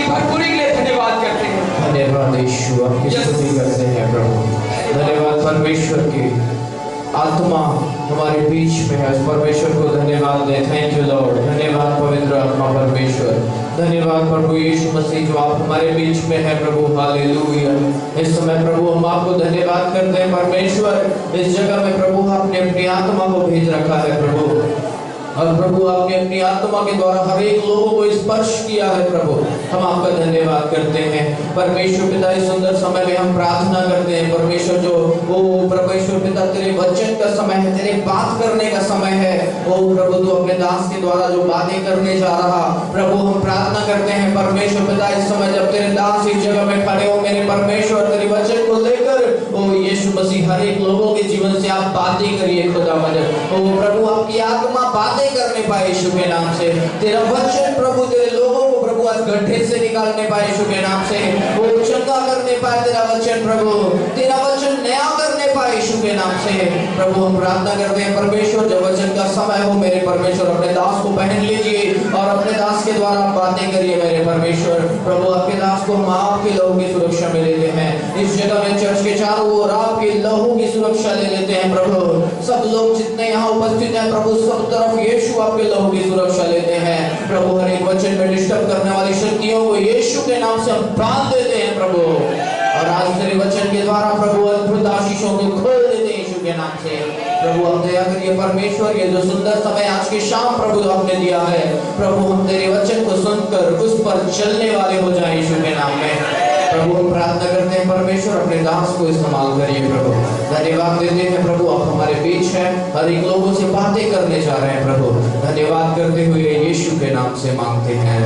भरपूरी के लिए धन्यवाद करते हैं। धन्यवाद यीशु, आपकी स्तुति करते हैं प्रभु। धन्यवाद परमेश्वर की आत्मा हमारे बीच में है, परमेश्वर को धन्यवाद दें। Thank you Lord. धन्यवाद पवित्र आत्मा परमेश्वर। धन्यवाद प्रभु यीशु मसीह जो आप हमारे बीच में है प्रभु। हालेलुया। इस समय प्रभु हम आपको धन्यवाद करते हैं परमेश्वर। इस जगह में प्रभु आपने अपनी आत्मा को भेज रखा है प्रभु, और प्रभु आपने अपनी आत्मा के द्वारा हर एक लोगों को स्पर्श किया है प्रभु। हम आपका धन्यवाद करते हैं परमेश्वर पिता। इस सुंदर समय में हम प्रार्थना करते हैं परमेश्वर, जो ओ परमेश्वर पिता तेरे वचन का समय है, तेरे बात करने का समय है। ओ प्रभु तू अपने दास के द्वारा जो बातें करने जा रहा प्रभु, हम प्रार्थना करते हैं परमेश्वर पिता। इस समय जब तेरे दास इस जगह में खड़े हो मेरे परमेश्वर, तेरे वचन को लेकर ओ यीशु मसीह हर एक लोगों के जीवन से आप बातें करिए खुदा मदद। ओ प्रभु आपकी आत्मा बातें करने पाए यीशु के नाम से। तेरा वचन प्रभु तेरे लोगों को प्रभु आज गड्ढे से निकालने पाए यीशु के नाम से। वो चंगा करने पाए तेरा वचन प्रभु, तेरा वचन नया करने पाए यीशु के नाम से प्रभु। हम प्रार्थना करते हैं परमेश्वर, जब वचन का समय हो मेरे परमेश्वर अपने दास को पहन लीजिए और अपने दास के द्वारा बातें करिए मेरे परमेश्वर। प्रभु आपके दास को हम आपके लहू की सुरक्षा में लेते हैं। इस जगह में चर्च के चारों ओर आपके लहू की सुरक्षा ले लेते हैं प्रभु। सब लोग जितने यहाँ उपस्थित हैं प्रभु, सब तरफ यीशु आपके लहू की सुरक्षा लेते हैं प्रभु। हर एक वचन में डिस्टर्ब करने वाली शक्तियों को यीशु के नाम से हम बांध देते हैं प्रभु, और आज तेरे वचन के द्वारा प्रभु अद्भुत आशीषों को खोल देते हैं यीशु के नाम से प्रभु। हम दया करिए परमेश्वर, ये जो सुंदर समय आज की शाम प्रभु आपने दिया है प्रभु, हम तेरे वचन को सुनकर उस पर चलने वाले हो जाए यीशु के नाम में प्रभु। हम प्रार्थना करते हैं परमेश्वर, अपने दास को इस्तेमाल करिए प्रभु। धन्यवाद देते हैं प्रभु, आप हमारे बीच हैं, हर एक लोगों से बातें करने जा रहे हैं प्रभु। धन्यवाद करते हुए यीशु के नाम से मांगते हैं,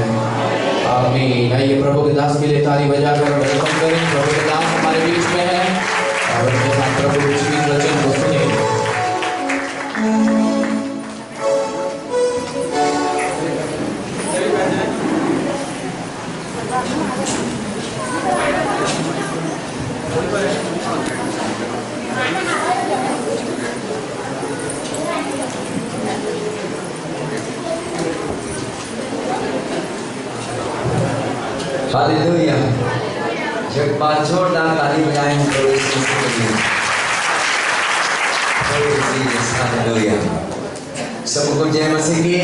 आमीन। आइए प्रभु के दास के लिए ताली बजाकर वेलकम करें। प्रभु के दास हमारे बीच में है और अपने साथ प्रभु के वचन को सुने। हालेलुया। जब बार जोरदार ताली बजाएं तो इस के लिए हालेलुया। सबको जय मसीह की।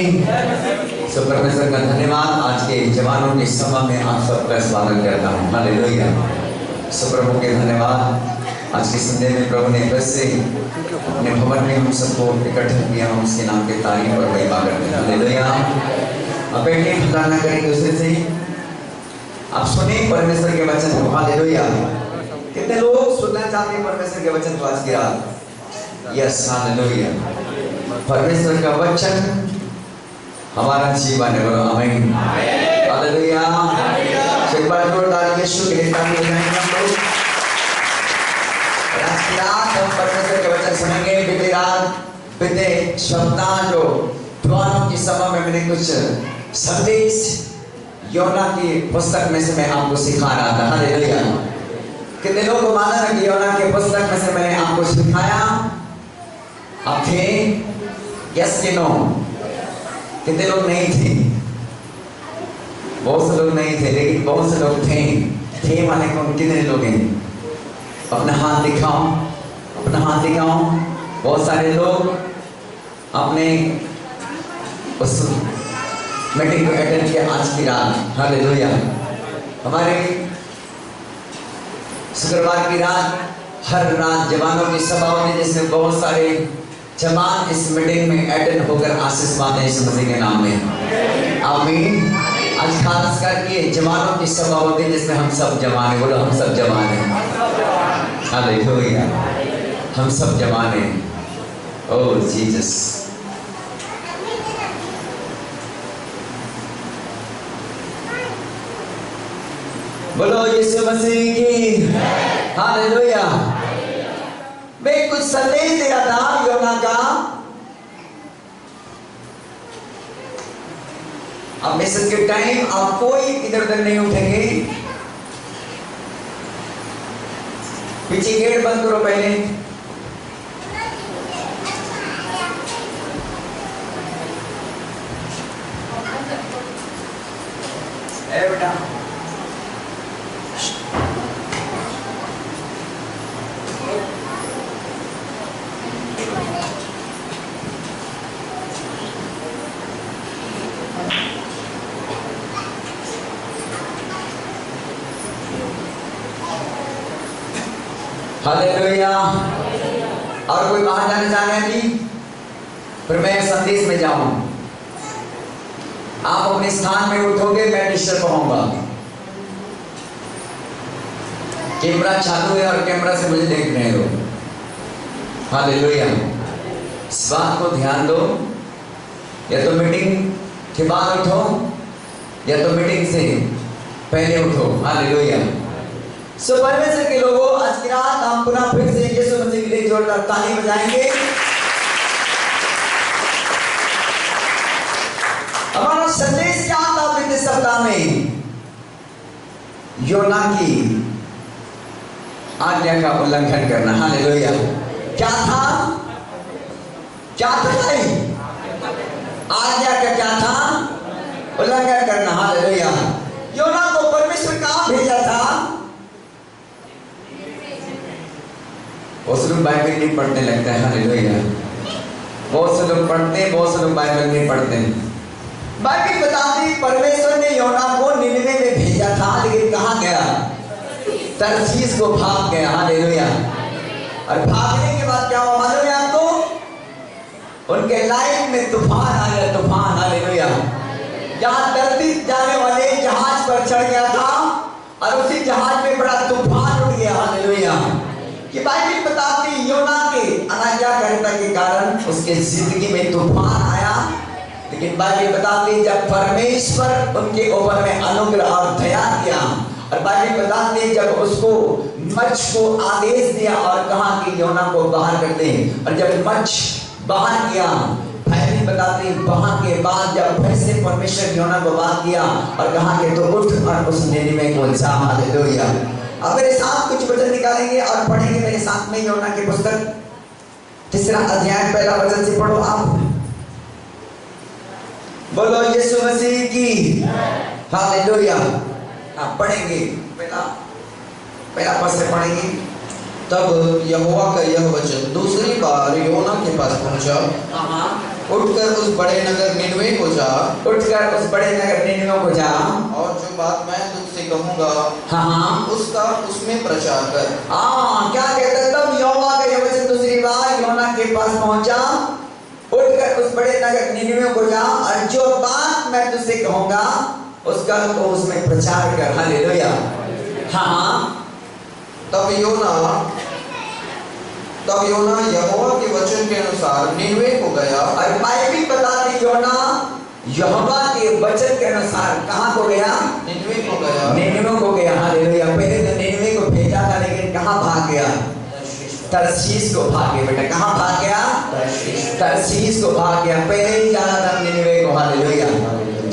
सब परमेश्वर का धन्यवाद। आज के जवानों के सभा में आप सबका स्वागत करता हूँ। हालेलुया। सब प्रभु के धन्यवाद। आज के संडे में प्रभु ने फिर से अपने भवन में हम सबको इकट्ठा किया, हम उसके नाम के तारीफ और महिमा करते हैं। हालेलुया। अब बैठे ना करें दूसरे से, आप सुने परमेश्वर के वचन को। हालेलुया। कितने लोग सुनना चाहते हैं परमेश्वर के वचन को आज की रात? Yes, hallelujah. परमेश्वर का वचन हमारा जीवन है। बोलो आमीन। हालेलुया। एक बार जोरदार यीशु के लिए ताली बजाएंगे हम लोग। आज की रात हम परमेश्वर के वचन सुनेंगे। बीते सप्ताह जो द्वारों की सभा में मैंने कुछ संदेश योना की पुस्तक में से मैं आपको सिखा रहा था। हालेलुया। कितने लोगों को मालूम है कि योना की पुस्तक में से मैंने आपको सिखाया? आप थे? यस कि नो? कितने लोग नहीं थे? बहुत से लोग नहीं थे, लेकिन बहुत से लोग थे माने कौन? कितने लोग हैं? अपना हाथ दिखाओ, अपना हाथ दिखाओ। बहुत सारे लोग अपने उस मीटिंग को अटेंड किया आज की रात। हालेलुया। हमारे शुक्रवार की रात, हर रात जवानों की सभा होती है जिसमें बहुत सारे जवान इस मीटिंग में अटेंड होकर आशीष पाते हैं इस मसीह के नाम में। आमीन। आज खास करके जवानों की सभा होती है जिसमें हम सब जवान हैं। बोलो हम सब जवान हैं। हालेलुया। हम सब जवान हैं। ओह जीसस। बोलो यीशु मसीह की। हालेलुया। मैं कुछ संदेश दे रहा था योना का। अब मैसेज के टाइम आप कोई इधर उधर नहीं उठेंगे। पीछे गेट बंद करो पहले। बेटा हालेलुया। और कोई कहाँ जाना चाहे अभी? फिर मैं संदेश में जाऊं। आप अपने स्थान में उठोगे, मैं डिस्टर्ब होऊंगा। कैमरा चालू है और कैमरा से मुझे देख रहे हो। हालेलुया। इस बात को ध्यान दो, या तो मीटिंग के बाद उठो या तो मीटिंग से पहले उठो। हालेलुया। सो परमेश्वर के लोगों, आज की रात हम पुनः फिर से यीशु मसीह के लिए जोरदार ताली बजाएंगे। हमारा संदेश क्या था बीते सप्ताह में? योना की आज्ञा का उल्लंघन करना। हालेलुया। क्या था? क्या था भाई? आज्ञा का क्या था? उल्लंघन करना। हालेलुया। योना को परमेश्वर कहाँ भेजा था? बहुत से लोग बाइबल नहीं पढ़ने लगता है। हालेलुया। बहुत से लोग पढ़ते हैं, बहुत से लोग बाइबल नहीं पढ़ते हैं। बाइबल बताती परमेश्वर ने योना को निनवे में भेजा था, लेकिन कहाँ गया? तरसीस को भाग गया। हालेलुया। और भागने के बाद क्या हुआ मालूम है आपको? उनके लाइफ में तूफान आ गया। तूफान। हालेलुया। जहाँ तरसीस जाने वाले जहाज पर चढ़ गया था और उसी जहाज में बड़ा तूफान उठ गया। हालेलुया। कि बाइबल बताती योना के अनाज्ञाकारिता के कारण उसके जिंदगी में तूफान आया, लेकिन बाइबल बताती जब परमेश्वर उनके ऊपर में अनुग्रह और दया किया, और बाइबल बताती जब उसको मच्छ को आदेश दिया और कहा कि योना को बाहर कर दे, और जब मच्छ बाहर किया, बाइबल बताती वहां के बाद जब फिर से परमेश्वर योना को बात किया और कहा कि तो उठ और उस निनिवे को जा। हालेलुया। अब मेरे साथ कुछ वचन निकालेंगे और पढ़ेंगे मेरे साथ में योना की पुस्तक 3 अध्याय 1 वचन से पढ़ो आप। बोलो यीशु मसीह की। हालेलुया। आप पढ़ेंगे, पहला पद से पढ़ेंगे। तब यहोवा का यह वचन दूसरी बार योना के पास पहुंचा, उठकर उस बड़े नगर निनवे को जा। उठकर उस बड़े नगर निनवे को जा, और जो बात मैं तुझसे कहूंगा हाँ उसका उसमें प्रचार कर। हाँ, क्या कहता है? तब यहोवा का यह वचन दूसरी बार योना के पास पहुंचा, उठकर उस बड़े नगर निनवे को जा, और जो बात मैं तुझसे कहूंगा उसका तो उसमें प्रचार कर। हालेलुया। हाँ। तब योना यहोवा के वचन के अनुसार निनवे को गया। और बाइबल बताती योना यहोवा के वचन के अनुसार कहाँ को गया? निनवे को गया। निनवे को गया। हालेलुया। पहले तो निनवे को भेजा था, लेकिन कहाँ भाग गया? तरसीस को भाग गया। बेटा कहाँ भाग गया? तरसीस को भाग गया। पहले ही जाना था निनवे को। हालेलुया।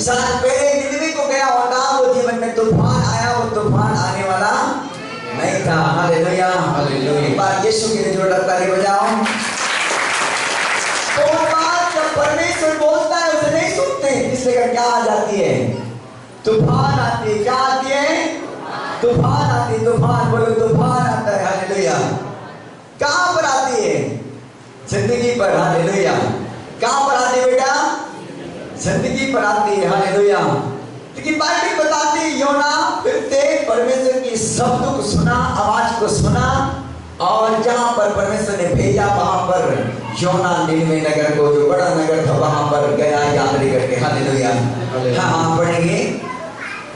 साथ पहले निनवे को गया होता, वो जीवन में तूफान आया, वो तूफान आने वाला नहीं था। हालेलुया। हालेलुया। एक बार यीशु के लिए जोरदार ताली बजाओ। तो बात जब परमेश्वर बोलता है उसे नहीं सुनते, इसलिए क्या आ जाती है? तूफान आती है। क्या आती है? तूफान आती है। तूफान। बोलो तूफान आता है। हालेलुया। कहाँ पर आती है? जिंदगी पर। हालेलुया। कहाँ पर आती है बेटा? जिंदगी पर आती है। हालेलुया। लेकिन बाइबल बताती है योना फिर से परमेश्वर की शब्द को सुना, आवाज को सुना, और जहां पर परमेश्वर ने भेजा वहां पर योना निनवे नगर को, जो बड़ा नगर था, वहां पर गया यात्री करके। हालेलुया। हाँ, पढ़ेंगे।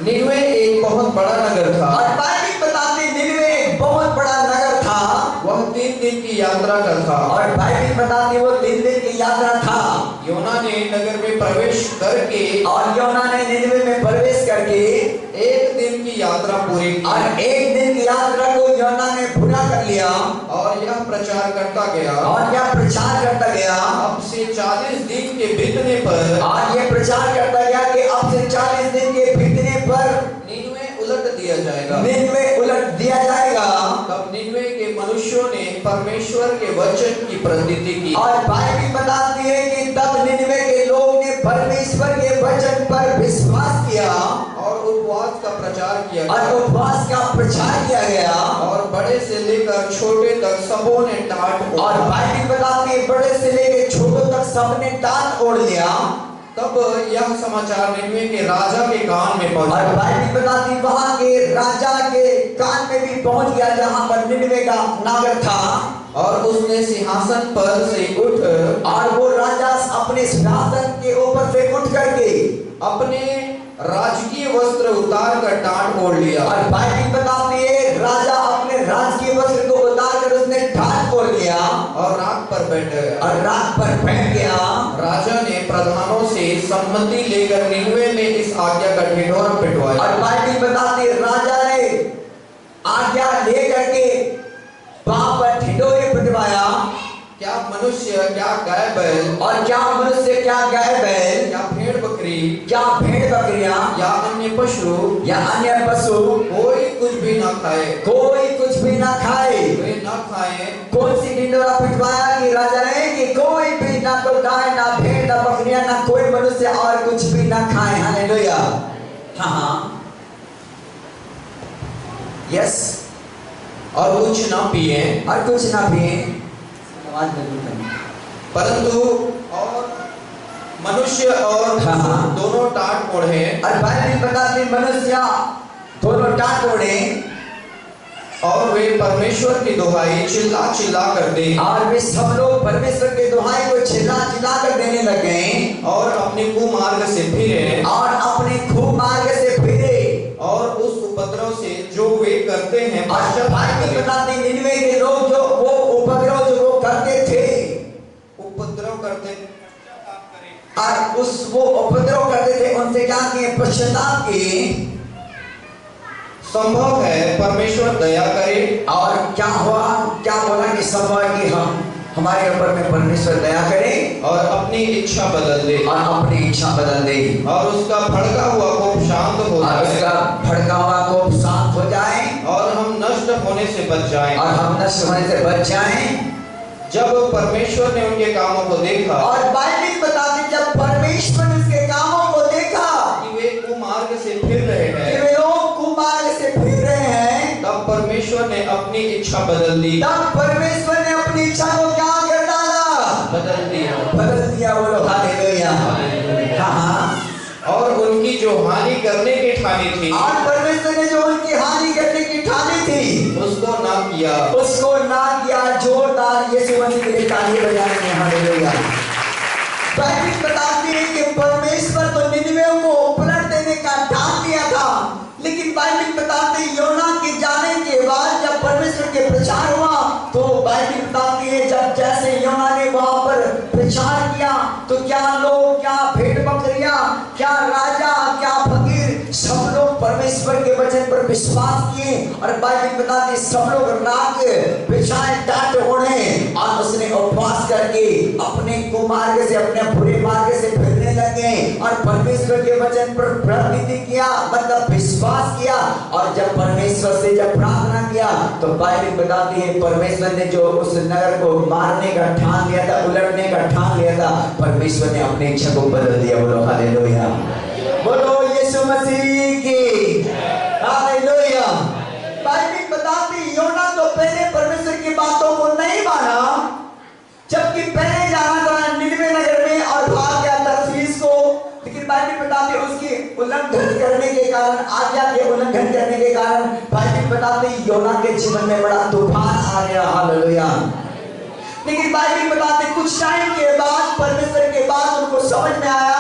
निनवे एक बहुत बड़ा नगर था। और बाइबल बताती निनवे एक बहुत बड़ा नगर था। वह 3 दिन की यात्रा का था। और बाइबल बताती वो 3 दिन की यात्रा था। योना ने नगर में प्रवेश करके, और योना ने निनवे में प्रवेश करके 1 दिन की यात्रा पूरी की। और 1 दिन की यात्रा को योना ने पूरा कर लिया, और यह प्रचार करता गया। और यह प्रचार करता गया। अब से 40 दिन के बीतने पर, और यह प्रचार करता गया कि अब से 40 दिन के बीतने पर निनवे उलट दिया जाएगा। निनवे उलट दिया जाएगा। तब निनवे के मनुष्यों ने परमेश्वर के वचन की प्रतीति की। और बाइबल बताती है कि तब निनवे के लोग ने परमेश्वर के वचन पर विश्वास किया, और उपवास का प्रचार किया और गया। उपवास का प्रचार किया गया। और बड़े से लेकर छोटे तक सबों ने टाट ओढ़ा। और बाइबल बताती है बड़े से लेकर छोटे तक सबने टाट ओढ़ लिया। तब यह समाचार निनवे के राजा के कान में पहुंचा। और बाइबल बताती वहां के राजा के कान में भी भी पहुंच गया जहां पर निनवे का नागर था, और उसने सिंहासन पर से उठ और वो राजा अपने सिंहासन के ऊपर से उठ करके अपने राजकीय वस्त्र उतार कर टाट ओढ़ लिया। और बाइबल बताती है राजा अपने राजकीय वस्त्र को उतार कर उसने ठाट ओढ़ लिया और रात पर बैठ गया। और रात पर बैठ गया। राजा ने प्रधानों से सम्मति लेकर निनवे में इस आज्ञा का ढिढोरा पिटवाया। और बाइबल बताती है राजा ने आज्ञा ले करके वहां पर ढिढोरे पिटवाया। क्या मनुष्य, क्या गाय बैल, और क्या मनुष्य, क्या गाय बैल, क्या भेड़ बकरी, क्या भेड़ बकरियां, या अन्य पशु, या अन्य पशु कोई कुछ भी ना खाए, कोई कुछ भी ना खाए। वे ना खाए। कौन सी ढिंडोरा पिटवाया कि राजा ने कि कोई भी ना तो गाय, ना भेड़, ना बकरियां, ना कोई मनुष्य और कुछ भी ना खाए। हालेलुया। हाँ, यस। और कुछ ना पिए, और कुछ ना पिए, परंतु और मनुष्य और हाँ। दोनों टाट ओढ़े। और बाइबल बताती मनुष्य दोनों टाट ओढ़े और वे परमेश्वर की दुहाई चिल्ला चिल्ला कर दे। और वे सब लोग परमेश्वर के दुहाई को चिल्ला चिल्ला कर देने लगे और अपने कुमार्ग से फिरे, और अपने कुमार्ग से फिरे, और उस उपद्रव से जो वे करते हैं और बाइबल बताती निनवे के लोग जो वो उपद्रव जो वो करते थे, उपद्रव करते और वो उपद्रव करते थे, उनसे क्या किए? पश्चाताप किए। संभव है परमेश्वर दया करे। और क्या हुआ? क्या बोला कि संभव है कि हम हमारे ऊपर में परमेश्वर दया करे और अपनी इच्छा बदल दे, और अपनी इच्छा बदल दे, और उसका भड़का हुआ कोप शांत हो और जाए, उसका भड़का हुआ कोप शांत हो जाए, और हम नष्ट होने से बच जाएं। और हम नष्ट होने से बच जाएं। जब परमेश्वर ने उनके कामों को देखा, और बाइबल बताती जब परमेश्वर ने उसके कामों को देखा कि वे कुमार्ग से फिर रहे कि हैं, वे लोग कुमार्ग से फिर रहे हैं, तब परमेश्वर ने अपनी इच्छा बदल दी। तब परमेश्वर ने अपनी इच्छा को क्या कर डाला? बदल दिया। बदल दिया। बोलो हालेलुया। हाँ। और उनकी जो हानि करने की ठानी थी, और परमेश्वर ने जो उनकी हानि करने की ठानी थी उसको ना किया। उसको ना किया। जोरदार यीशु मसीह के लिए ताली बजाएंगे। हालेलुया। बाइबल बताती है कि परमेश्वर तो निनवे को पलट देने का ठान लिया था, लेकिन बाइबल बताती है योना के जाने के बाद जब परमेश्वर के प्रचार हुआ तो बाइबल बताती है जब जैसे योना ने वहां पर प्रचार किया तो क्या लोग, क्या भेड़ बकरियां, क्या राजा, क्या फकीर, सब लोग परमेश्वर के वचन पर विश्वास किए। और बाइबल बताती है सब लोग रात बिछाए टाट ओढ़े और उसने उपवास करके अपने कुमार्ग से, अपने बुरे मार्ग से फिरने लगे और परमेश्वर के वचन पर प्रतिज्ञा किया, मतलब विश्वास किया। और जब परमेश्वर से जब प्रार्थना किया तो बाइबल बताती है परमेश्वर ने जो उस नगर को मारने का ठान लिया था, उलटने का ठान लिया था, परमेश्वर ने अपनी इच्छा को बदल दिया। बोलो हालेलुया। बोलो यीशु मसीह की हालेलुया। बाइबल बताती योना तो पहले परमेश्वर की बातों को नहीं माना, जबकि पहले जाना था निनवे नगर में और भाग गया तर्शीश को, लेकिन बाइबल बताती उसकी उल्लंघन करने के कारण, आज्ञा के उल्लंघन करने के कारण बाइबल बताती योना के जीवन में बड़ा तूफान आ गया। हालेलुया। लेकिन बाइबल बताते कुछ टाइम के बाद, परमेश्वर के बाद उनको समझ में आया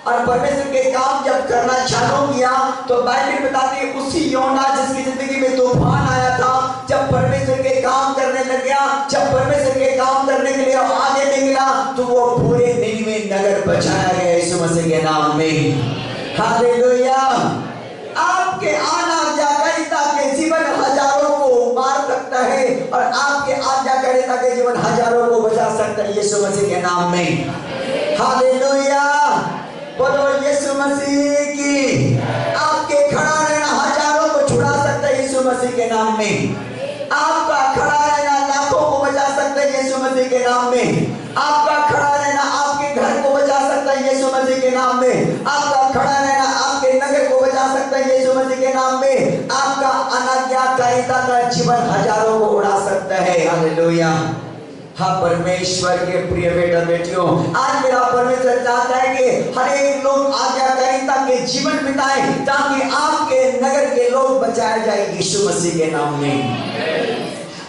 और परमेश्वर के काम जब करना चालू किया तो बाइबल बताती है उसी योना जिसकी जिंदगी में तूफान आया था, जब परमेश्वर के काम करने लग गया, जब परमेश्वर के काम करने के लिए आगे निकला तो वो पूरे निनवे नगर बचाया गया यीशु मसीह के नाम में। हालेलुया। आपके आज्ञाकारिता के जीवन हजारों को मार सकता है और आपके आज्ञाकारिता के जीवन हजारों को बचा सकता है यीशु मसीह के नाम में। हालेलुया। बोलो यीशु मसीह की। आपके खड़ा रहना हजारों को छुड़ा सकता है यीशु मसीह के नाम में। आपका खड़ा रहना लाखों को बचा सकता है यीशु मसीह के नाम में। आपका खड़ा रहना आपके घर को बचा सकता है यीशु मसीह के नाम में। आपका खड़ा रहना आपके नगर को बचा सकता है यीशु मसीह के नाम में। आपका अनाज्ञाकारिता का जीवन हजारों को उड़ा सकता है। हालेलुया। हाँ परमेश्वर के प्रिय बेटा बेटियों, आज मेरा परमेश्वर चाहता है कि हर एक लोग आज्ञाकारिता के जीवन बिताए ताकि आपके नगर के लोग बचाए जाए यीशु मसीह के नाम में।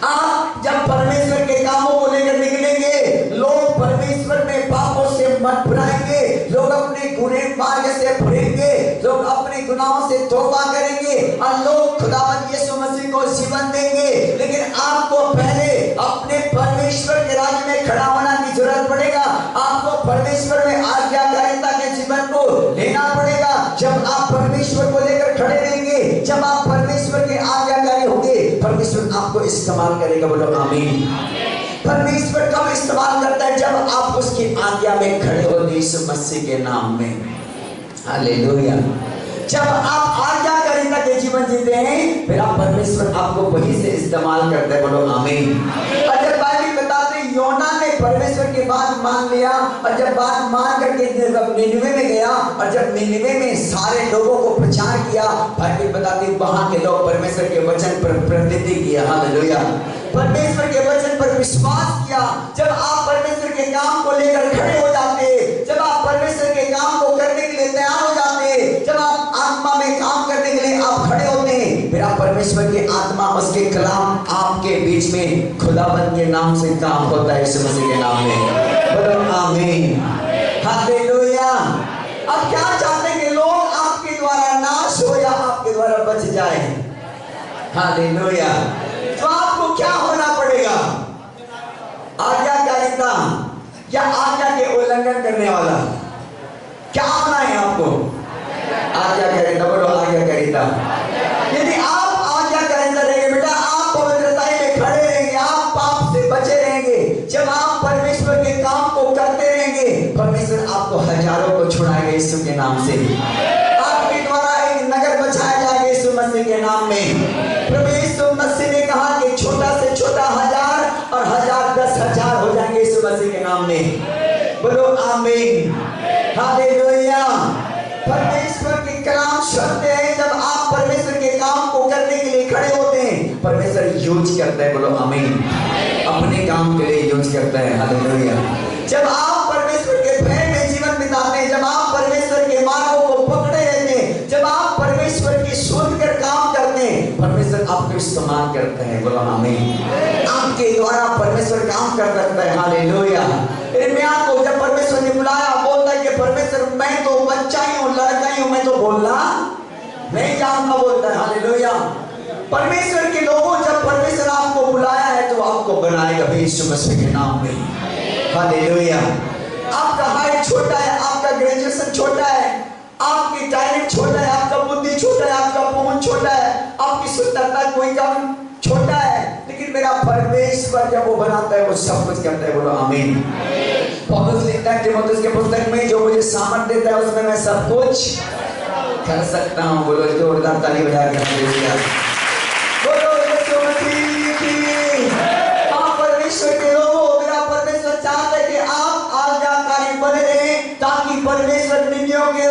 आप जब परमेश्वर के कामों को लेकर निकलेंगे, लोग परमेश्वर में पापों से मन भराएंगे, लोग अपने गुनाह मार्ग से फिरेंगे, लोग अपने गुनाहों से तौबा करेंगे और लोग खुदावंद यीशु मसीह को जीवन देंगे। लेकिन आपको पहले अपने परमेश्वर के राज्य में खड़ा होना की जरूरत पड़ेगा। आपको परमेश्वर में आज्ञाकारिता के जीवन को लेना पड़ेगा। जब आप परमेश्वर को लेकर खड़े रहेंगे, जब आप परमेश्वर के आज्ञाकारी होंगे, परमेश्वर आपको इस्तेमाल करेगा। बोलो आमीन। परमेश्वर कब इस्तेमाल करता है? जब आप उसकी आज्ञा में खड़े हो यीशु मसीह के नाम में। हालेलुया। जब आप आज्ञाकारिता के जीवन जीते हैं, फिर आप परमेश्वर आपको वही से इस्तेमाल करता है। बोलो आमीन। और जब बाइबल बताते हैं योना ने परमेश्वर की बात मान लिया और जब बात मान करके निनिवे में गया और जब निनिवे में सारे लोगों को प्रचार किया, बाइबल बताती है वहां के लोग परमेश्वर के वचन पर प्रतिष्ठित किया। हालेलुया। परमेश्वर के वचन पर विश्वास किया। जब आप परमेश्वर के काम को लेकर खड़े हो जाते, जब आप परमेश्वर के काम को करने के लिए तैयार हो जाते, जब आप आत्मा में काम करने के लिए आप खड़े होते हैं, फिर आप परमेश्वर की आत्मा उसके कलाम आपके बीच में खुदाबंद के नाम से काम होता है यीशु मसीह के नाम में। बोलो आमीन। हालेलुया। अब क्या चाहते हैं कि लोग आपके द्वारा नाश हो या आपके द्वारा बच जाए? हालेलुया। तो आपको क्या होना पड़ेगा? आज्ञाकारिता या आज्ञा के उल्लंघन करने वाला? क्या होना है आपको? आज्ञाकारिता। बोलो आज्ञाकारिता। यदि आप आज्ञाकारिता रहेंगे बेटा, आप पवित्रताई में खड़े रहेंगे, आप पाप से बचे रहेंगे। जब आप परमेश्वर के काम को करते रहेंगे, परमेश्वर आपको हजारों को छुड़ाएगा यीशु के नाम से। आपके द्वारा एक नगर बचाया जाएगा यीशु मसीह के नाम में। प्रभु यीशु मसीह ने कहा कि छोटा से छोटा 1000 और 1000 10,000 हो जाएंगे यीशु मसीह के नाम में। बोलो आमीन। हालेलुया। परमेश्वर के कलाम शब्द है। जब आप परमेश्वर के काम को करने के लिए खड़े होते हैं, परमेश्वर यूज करता है। बोलो आमीन। अपने काम के लिए यूज करता है। हालेलुया। जब आप परमेश्वर के भय में जीवन बिताते हैं, जब आप परमेश्वर के मार्गों को पकड़े रहते हैं, जब आप परमेश्वर की सुन कर काम करते हैं, परमेश्वर आपको इस्तेमाल करता है। बोलो आमीन। आपके द्वारा परमेश्वर काम कर सकता है। हालेलुया। यिर्मयाह को जब परमेश्वर ने बुलाया, बोलता है कि परमेश्वर मैं तो बच्चा ही हूँ, लड़का ही हूँ, मैं तो बोलना नहीं जानता, बोलता है। हालेलुया। परमेश्वर के लोगों, जब परमेश्वर आपको बुलाया है तो आपको बनाएगा भी यीशु मसीह के नाम में। हालेलुया। आपका हाइट छोटा है, आपका ग्रेजुएशन छोटा है, आपकी टैलेंट छोटा है, आपका बुद्धि छोटा है, आपका पहुंच छोटा है, आपकी सुंदरता कोई कम छोटा है, लेकिन मेरा परमेश्वर जब वो बनाता है वो सब कुछ करता है। बोलो आमीन। पौलुस लिखता है तीमुथियुस के पुस्तक में, जो मुझे सामर्थ देता है उसमें मैं सब कुछ कर सकता हूँ। बोलो जोरदार ताली बजाकर हालेलुया। बोलो यीशु मसीह की। आप परमेश्वर के लोगों, मेरा परमेश्वर चाहता है कि आप आज्ञाकारी बने रहें ताकि परमेश्वर निन्नियों के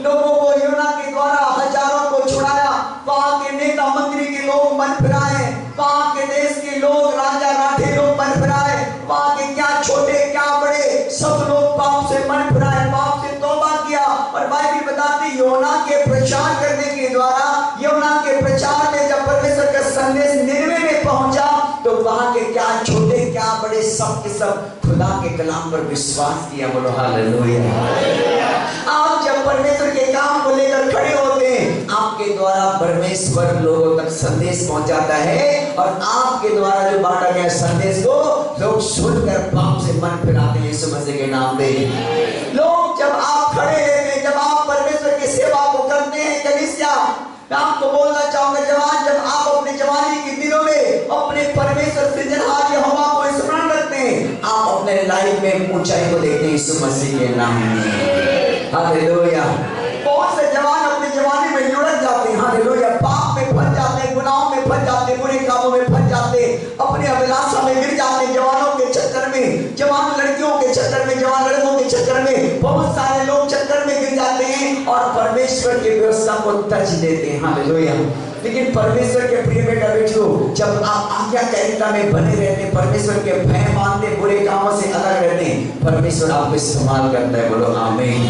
लोगों को योना के द्वारा हजारों को छुड़ाया। वहां के नेता मंत्री के लोग मन फिराए, वहां के देश के लोग राजा राठे लोग मन फिराए, वहां के क्या छोटे क्या बड़े सब लोग पाप से मन फिराए, पाप से तौबा किया। और बाइबल बताती योना के प्रचार करने के द्वारा, योना के प्रचार में जब परमेश्वर का संदेश निनिवे में पहुंचा तो वहां के क्या छोटे क्या बड़े सब के सब खुदा के कलाम पर विश्वास किया। बोलो हालेलुया। आप जब परमेश्वर के काम को लेकर खड़े होते हैं, आपके द्वारा परमेश्वर लोगों तक संदेश पहुंचाता है और आपके द्वारा जो बांटा गया संदेश को लोग सुनकर पाप से मन फिराते हैं यीशु मसीह के नाम में। लोग जब आप खड़े रहते हैं, जब आप परमेश्वर की सेवा को करते हैं, कलीसिया मैं आपको बोलना चाहूंगा जवान, जब आप अपने जवानी के दिनों में अपने परमेश्वर सृजनहार यहोवा को स्मरण करते हैं, आप अपने लाइफ में ऊंचाई को देखते हैं यीशु मसीह के नाम में। हालेलुया। बहुत से जवान अपनी जवानी में लुढ़क जाते हैं। हालेलुया। पाप में फंस जाते हैं, गुनाहों में फंस जाते हैं, बुरे कामों में फंस जाते हैं, अपनी अभिलाषा में गिर जाते हैं, जवानों के चक्कर में, जवान लड़कियों के चक्कर में, जवान लड़कों के चक्कर में, बहुत सारे लोग चक्कर में गिर जाते हैं और परमेश्वर की व्यवस्था को तज देते हैं। हालेलुया। लेकिन परमेश्वर के प्रिय बेटा बेटियों, जब आप आज्ञाकारिता में बने रहते हैं, परमेश्वर के भय मानते, बुरे कामों से अलग रहते हैं, परमेश्वर आपको इस्तेमाल करता है। बोलो आमीन,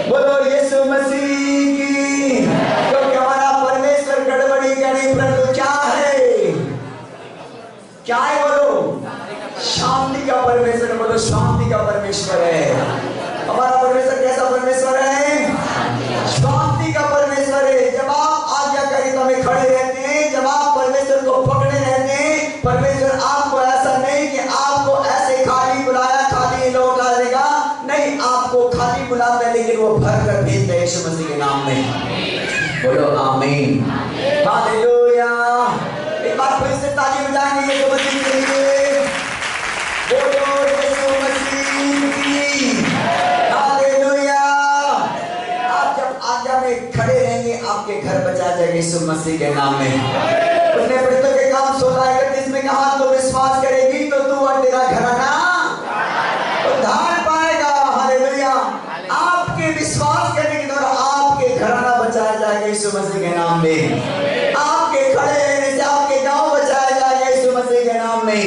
बोलो यीशु मसीह की। क्योंकि हमारा परमेश्वर गड़बड़ी का नहीं, परंतु क्या है? क्या है? बोलो शांति का परमेश्वर। बोलो शांति का परमेश्वर है हमारा परमेश्वर। कैसा परमेश्वर है? शांति का परमेश्वर है। जब आप आज्ञाकारिता में खड़े रहते हैं, जब आप परमेश्वर को पकड़े रहते हैं, परमेश्वर आपको ऐसा नहीं कि आपको ऐसे खाली बुलाया खाली लौटा देगा, नहीं, आपको खाली बुलाता है लेकिन वो भर कर भेजता है यीशु मसीह के नाम में। बोलो आमीन, हालेलुया। एक बार फिर से ताली बजाएंगे यीशु मसीह के लिए। बोलो यीशु मसीह की, हालेलुया। आप जब आज्ञा में खड़े रहेंगे, आपके घर बचा जाएगा यीशु मसीह के नाम में। उसने प्रेरितों के काम 16:31 में कहा, तो विश्वास करेगी तो तू और तेरा घराना उद्धार पाएगा। हालेलुया। आपके विश्वास करने के द्वारा आपके घराना बचाया जाएगा यीशु मसीह के नाम में। आपके खड़े रहने से आपके गांव बचाया जाएगा यीशु मसीह के नाम में।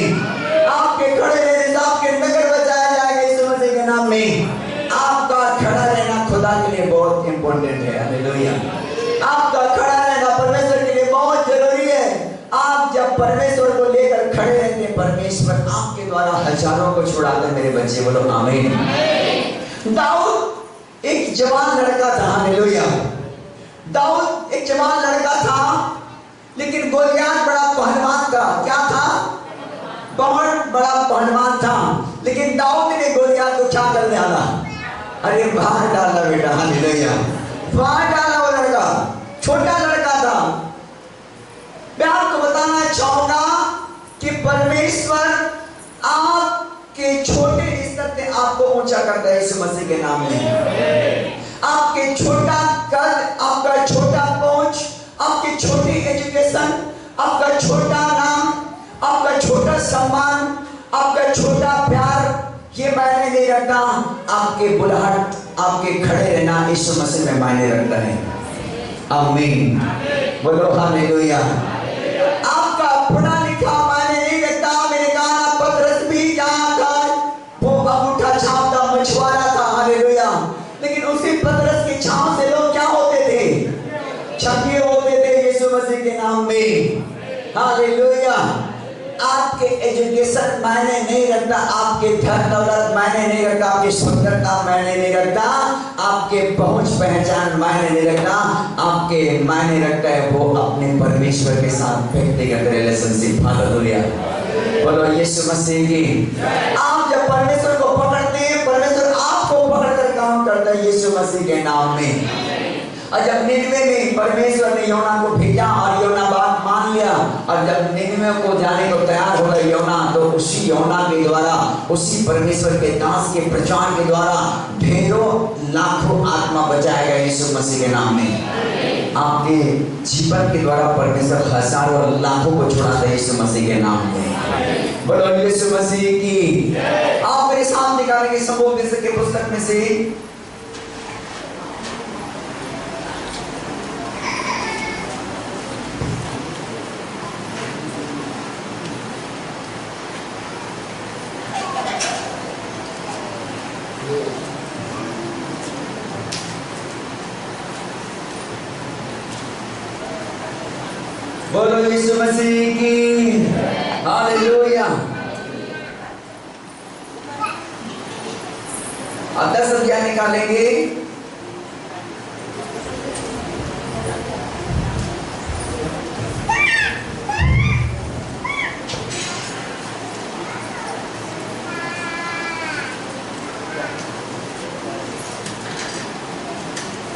आपके खड़े रहने से आपके नगर बचाया जाएगा यीशु मसीह के नाम में। आपका खड़ा रहना खुदा के लिए बहुत इंपॉर्टेंट है। हालेलुया। आपका खड़ा रहना परमेश्वर के लिए बहुत जरूरी है। आप जब परमेश्वर को लेकर खड़े रहते हैं, परमेश्वर आपके द्वारा हजारों को छुड़ाते हैं। मेरे बच्चे बोलो आमीन। दाऊद एक जवान लड़का था। हालेलुया। दाऊद एक जवान लड़का था, लेकिन गोलियात बड़ा पहलवान था। क्या था? बहुत बड़ा पहलवान था। लेकिन दाऊद ने गोलियात को क्या कर डाला? अरे बाहर डाला बेटा। हालेलुया। बाहर डाला। वो लड़का छोटा लड़का था। मैं आपको बताना चाहूंगा कि परमेश्वर आपके छोटे स्तर से आपको ऊंचा करता है यीशु मसीह के नाम में। आपके छोटा कद, आपका छोटा पहुंच, आपकी छोटी एजुकेशन, आपका छोटा नाम, आपका छोटा सम्मान, आपका छोटा प्यार, ये मायने नहीं रखता। आपके बुलाहट, आपके खड़े रहना यीशु मसीह में मायने रखता है। आमीन, बोलो हालेलुया। आपका पढ़ा लिखा मायने नहीं रखता। मेरे गाना पतरस भी जहाँ था, वो अंगूठा छापता मछुआरा था। हालेलुया। लेकिन उसी पतरस की छांव से लोग क्या होते थे? छकिए होते थे यीशु मसीह के नाम में। हालेलुया। आपके एजुकेशन मायने नहीं रखता, आपके धन दौलत मायने नहीं रखता, आपकी सुंदरता मायने नहीं रखता, आपके पहुंच पहचान मायने नहीं रखता। आपके मायने रखता है वो अपने परमेश्वर के साथ व्यक्तिगत रिलेशनशिप। हालेलुया। बोलो यीशु मसीह की। आप जब परमेश्वर को पकड़ते हैं, परमेश्वर आपको पकड़कर काम करता है यीशु मसीह के नाम में। और जब निनवे में परमेश्वर ने योना को भेजा और योना बात मान लिया, और जब निनवे को जाने को तैयार हो गया योना, तो उसी योना के द्वारा, उसी परमेश्वर के दास के प्रचार के द्वारा ढेरों लाखों आत्मा बचाया गया यीशु मसीह के नाम में। आपके जीवन के द्वारा परमेश्वर हजारों और लाखों को छुड़ाता है यीशु मसीह के नाम में। बोलो यीशु मसीह की। आप मेरे सामने निकालेंगे सबूत के पुस्तक में से बोलो यीशु मसीह की। हालेलुया। अब 10 अध्याय निकालेंगे।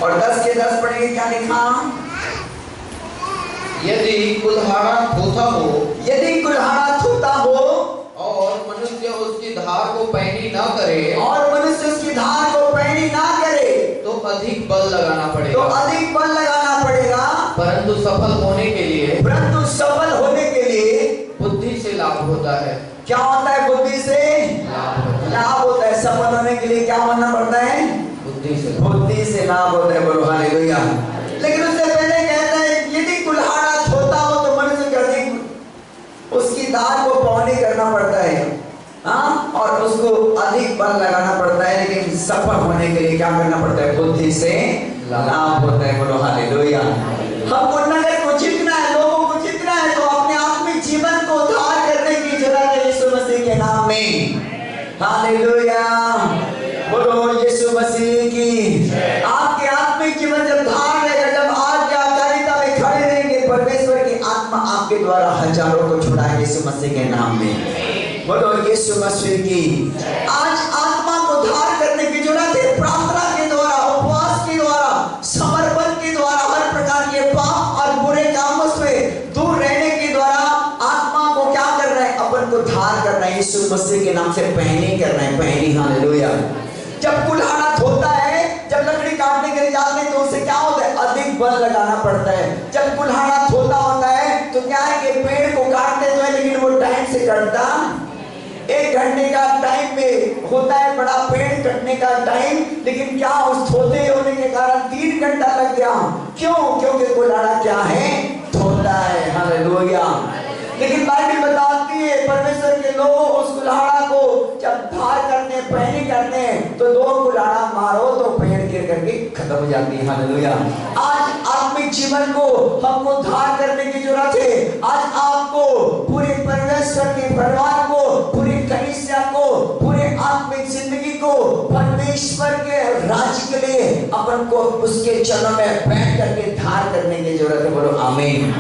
और 10 के 10 पढ़ेंगे। क्या लिखा? यदि कुल्हाड़ा थोथा हो, यदि कुल्हाड़ा थोथा हो और मनुष्य उसकी धार को पैनी ना करे, और मनुष्य उसकी धार को पैनी ना करे, तो अधिक बल लगाना पड़ेगा। तो अधिक बल लगाना पड़ेगा। परंतु सफल होने के लिए, परंतु सफल होने के लिए बुद्धि से लाभ होता है। क्या होता है? बुद्धि से लाभ होता है। सफल होने के लिए क्या होना पड़ता है? बुद्धि से। बुद्धि से लाभ होता है। बोलो हालेलुया। लेकिन उससे पहले कहता है यदि कुल्हाड़ा अधिक बल लगाना पड़ता है, लेकिन सफल होने के लिए क्या करना पड़ता है? बुद्धि से लाभ होता है। बोलो हालेलुया। हमको नगर को जीतना है, लोगों को जीतना है, तो अपने आत्मिक जीवन को उद्धार करने की जरूरत है यीशु मसीह के नाम में। हालेलुया। बोलो यीशु मसीह की। आपके आत्मिक जीवन जब धार रहेगा, जब आज्ञाकारिता में खड़े रहेंगे, परमेश्वर की आत्मा आपके द्वारा हजारों को छुड़ाए यीशु मसीह के नाम में। बोलो यीशु मसीह की। आज आत्मा को धार करने की जरूरत है। प्रार्थना के द्वारा, उपवास के द्वारा, समर्पण के द्वारा, हर प्रकार के पाप और बुरे कामों से दूर रहने के द्वारा आत्मा को क्या करना है? अपन को धार करना है। यीशु मसीह के नाम से पहनी करना है, पहनी। हालेलुया। जब कुल्हाड़ा धोता है, जब लकड़ी काटने के लिए जाते हैं, तो उससे क्या होता है? अधिक बल लगाना पड़ता है। जब कुल्हाड़ा धोता होता है तो क्या है कि पेड़ को काटते तो है, लेकिन वो टाइम से कटता 1 घंटे का टाइम में होता है बड़ा पेड़ कटने का टाइम, लेकिन क्या उस धोते होने के कारण 3 घंटा लग गया। क्यों? क्योंकि कुल्हाड़ा क्या है? धोता है। हालेलुया। लेकिन बाइबल बताती है परमेश्वर के लोग उस कुल्हाड़ा को जब धार करते हैं, पहनी करते हैं, तो 2 कुल्हाड़ा मारो तो पेड़ गिर करके खत्म हो जाती है। हालेलुया। आज आत्मिक जीवन को हमको धार करने की जरूरत है। आज आपको पूरे परमेश्वर के परिवार को, पूरी कलीसिया को, पूरे आत्मिक जिंदगी को परमेश्वर के राज्य के लिए अपन को उसके चरणों में बैठ करके धार करने की जरूरत है। बोलो आमीन।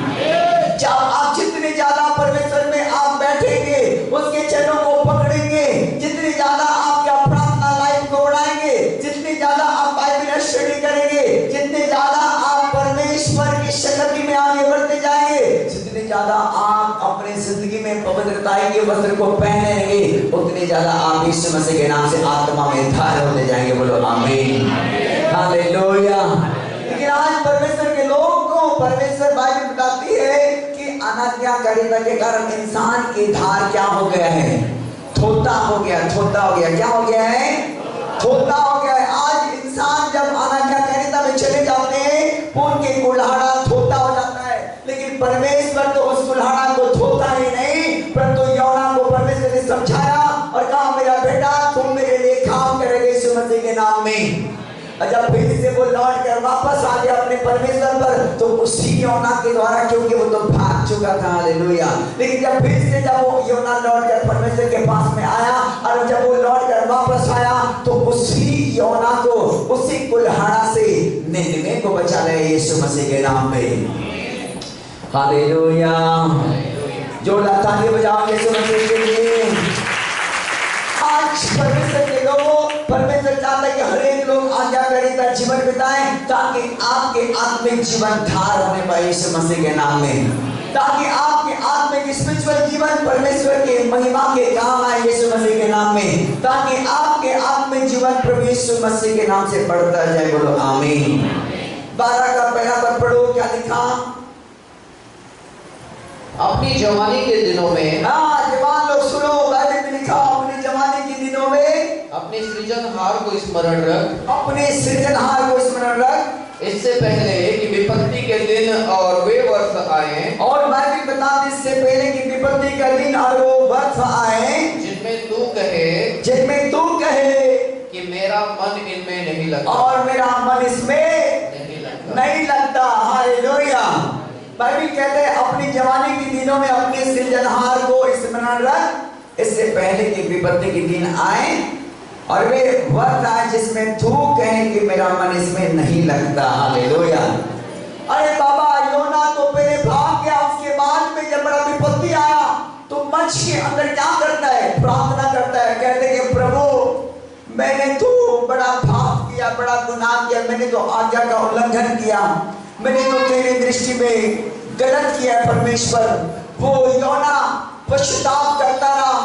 जब आप जितने ज्यादा परमेश्वर में आप बैठेंगे, उसके चरणों को पकड़ेंगे, जितनी ज्यादा आपका प्रार्थना लाइफ को बढ़ाएंगे, जितनी ज्यादा आप बाइबल स्टडी करेंगे, जितने ज्यादा आप परमेश्वर की शक्ति में आगे बढ़ते जाएंगे, जितने ज्यादा आप अपने जिंदगी में पवित्रता के वस्त्र को पहनेंगे, उतने ज्यादा आप यीशु मसीह के नाम से आत्मा में धार होते जाएंगे। बोलो आमीन। हालेलुया। लेकिन आज परमेश्वर के लोग को परमेश्वर बाइबल बताती है कि अनाज्ञाकारिता के कारण इंसान की धार क्या हो गया है? धोता हो गया, धोता हो गया। क्या हो गया है? धोता हो गया है। आज इंसान जब अनाज्ञाकारिता में चले जाते हैं, उनके कुल्हाड़ा धोता हो जाता है, लेकिन परमेश्वर तो उस कुल्हाड़ा को धोता ही नहीं, परंतु यौना को परमेश्वर ने समझाया और कहा, मेरा बेटा तुम मेरे लिए काम करेंगे यीशु मसीह के नाम में। जब फिर से वो लौट कर वापस आ गया अपने परमेश्वर पर, तो उसी योना के द्वारा, क्योंकि वो तो भाग चुका था। हालेलुया। लेकिन जब फिर से जब वो योना लौट कर परमेश्वर के पास में आया, और जब वो लौट कर वापस आया, तो उसी योना को, उसी कुल्हाड़ा से निन्नवे को बचा ले यीशु मसीह के नाम में। हालेलुया। जोरदार ताली बजाओ यीशु मसीह के लिए। आज परमेश्वर के लोगों, परमेश्वर चाहता है कि हर एक लोग आज्ञाकारिता जीवन बिताएं, ताकि आपके आत्मिक जीवन धार होने पाए यीशु मसीह के नाम में, ताकि आपके आत्मिक स्पिरिचुअल जीवन परमेश्वर के महिमा के काम आए यीशु मसीह के नाम में, ताकि आपके आत्मिक जीवन प्रभु यीशु मसीह के नाम से बढ़ता जाए। बोलो आमीन। 12 का पहला पद पढ़ो, क्या लिखा? अपनी जवानी के दिनों में, जवान लोग सुनो, बाइबल में लिखा, अपनी जवानी के दिनों में अपने सृजनहार को स्मरण रख, अपने सृजनहार को स्मरण रख, इससे पहले कि विपत्ति के दिन और वे वर्ष आए, और बाइबल बताती है इससे पहले कि विपत्ति का दिन और वो वर्ष आए, जिनमें तू कहे कि मेरा मन इनमें नहीं लगता, और मेरा मन इसमें नहीं लगता। हालेलुया। बाइबल कहते हैं अपनी जवानी के दिनों में अपने सृजनहार को स्मरण रख, इससे पहले कि विपत्ति के दिन आए और वे वर्ष आए जिसमें तू कहे कि मेरा मन इसमें नहीं लगता। हालेलुया। अरे बाबा, योना तो पहले भाग गया, उसके बाद में जब बड़ा विपत्ति आया तो मंच के अंदर क्या करता है? प्रार्थना करता है। कहते हैं कि प्रभु, मैंने तो बड़ा पाप किया, बड़ा गुनाह किया, मैंने तो आज्ञा का उल्लंघन किया, मैंने तो तेरी दृष्टि में गलत किया। परमेश्वर, वो योना पश्चाताप करता रहा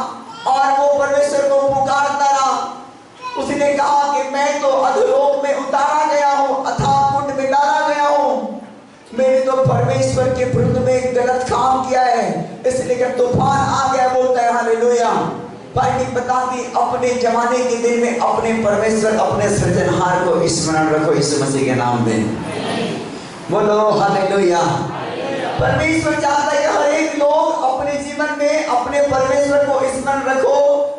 और वो परमेश्वर को पुकारता रहा। उसने कहा कि मैं तो अधोलोक में उतारा गया हूँ, अथाह कुंड में डाला गया हूँ, मैंने तो परमेश्वर के विरुद्ध में गलत काम किया है, इसलिए जब तूफान आ गया बोलता है। हालेलुया। बाइबल बताती अपने जमाने के दिन में अपने परमेश्वर, अपने सृजनहार को स्मरण रखो यीशु मसीह के नाम में। बोलो हालेलुया। परमेश्वर चाहता है कि हर एक लोग अपने जीवन में अपने परमेश्वर को स्मरण रखो,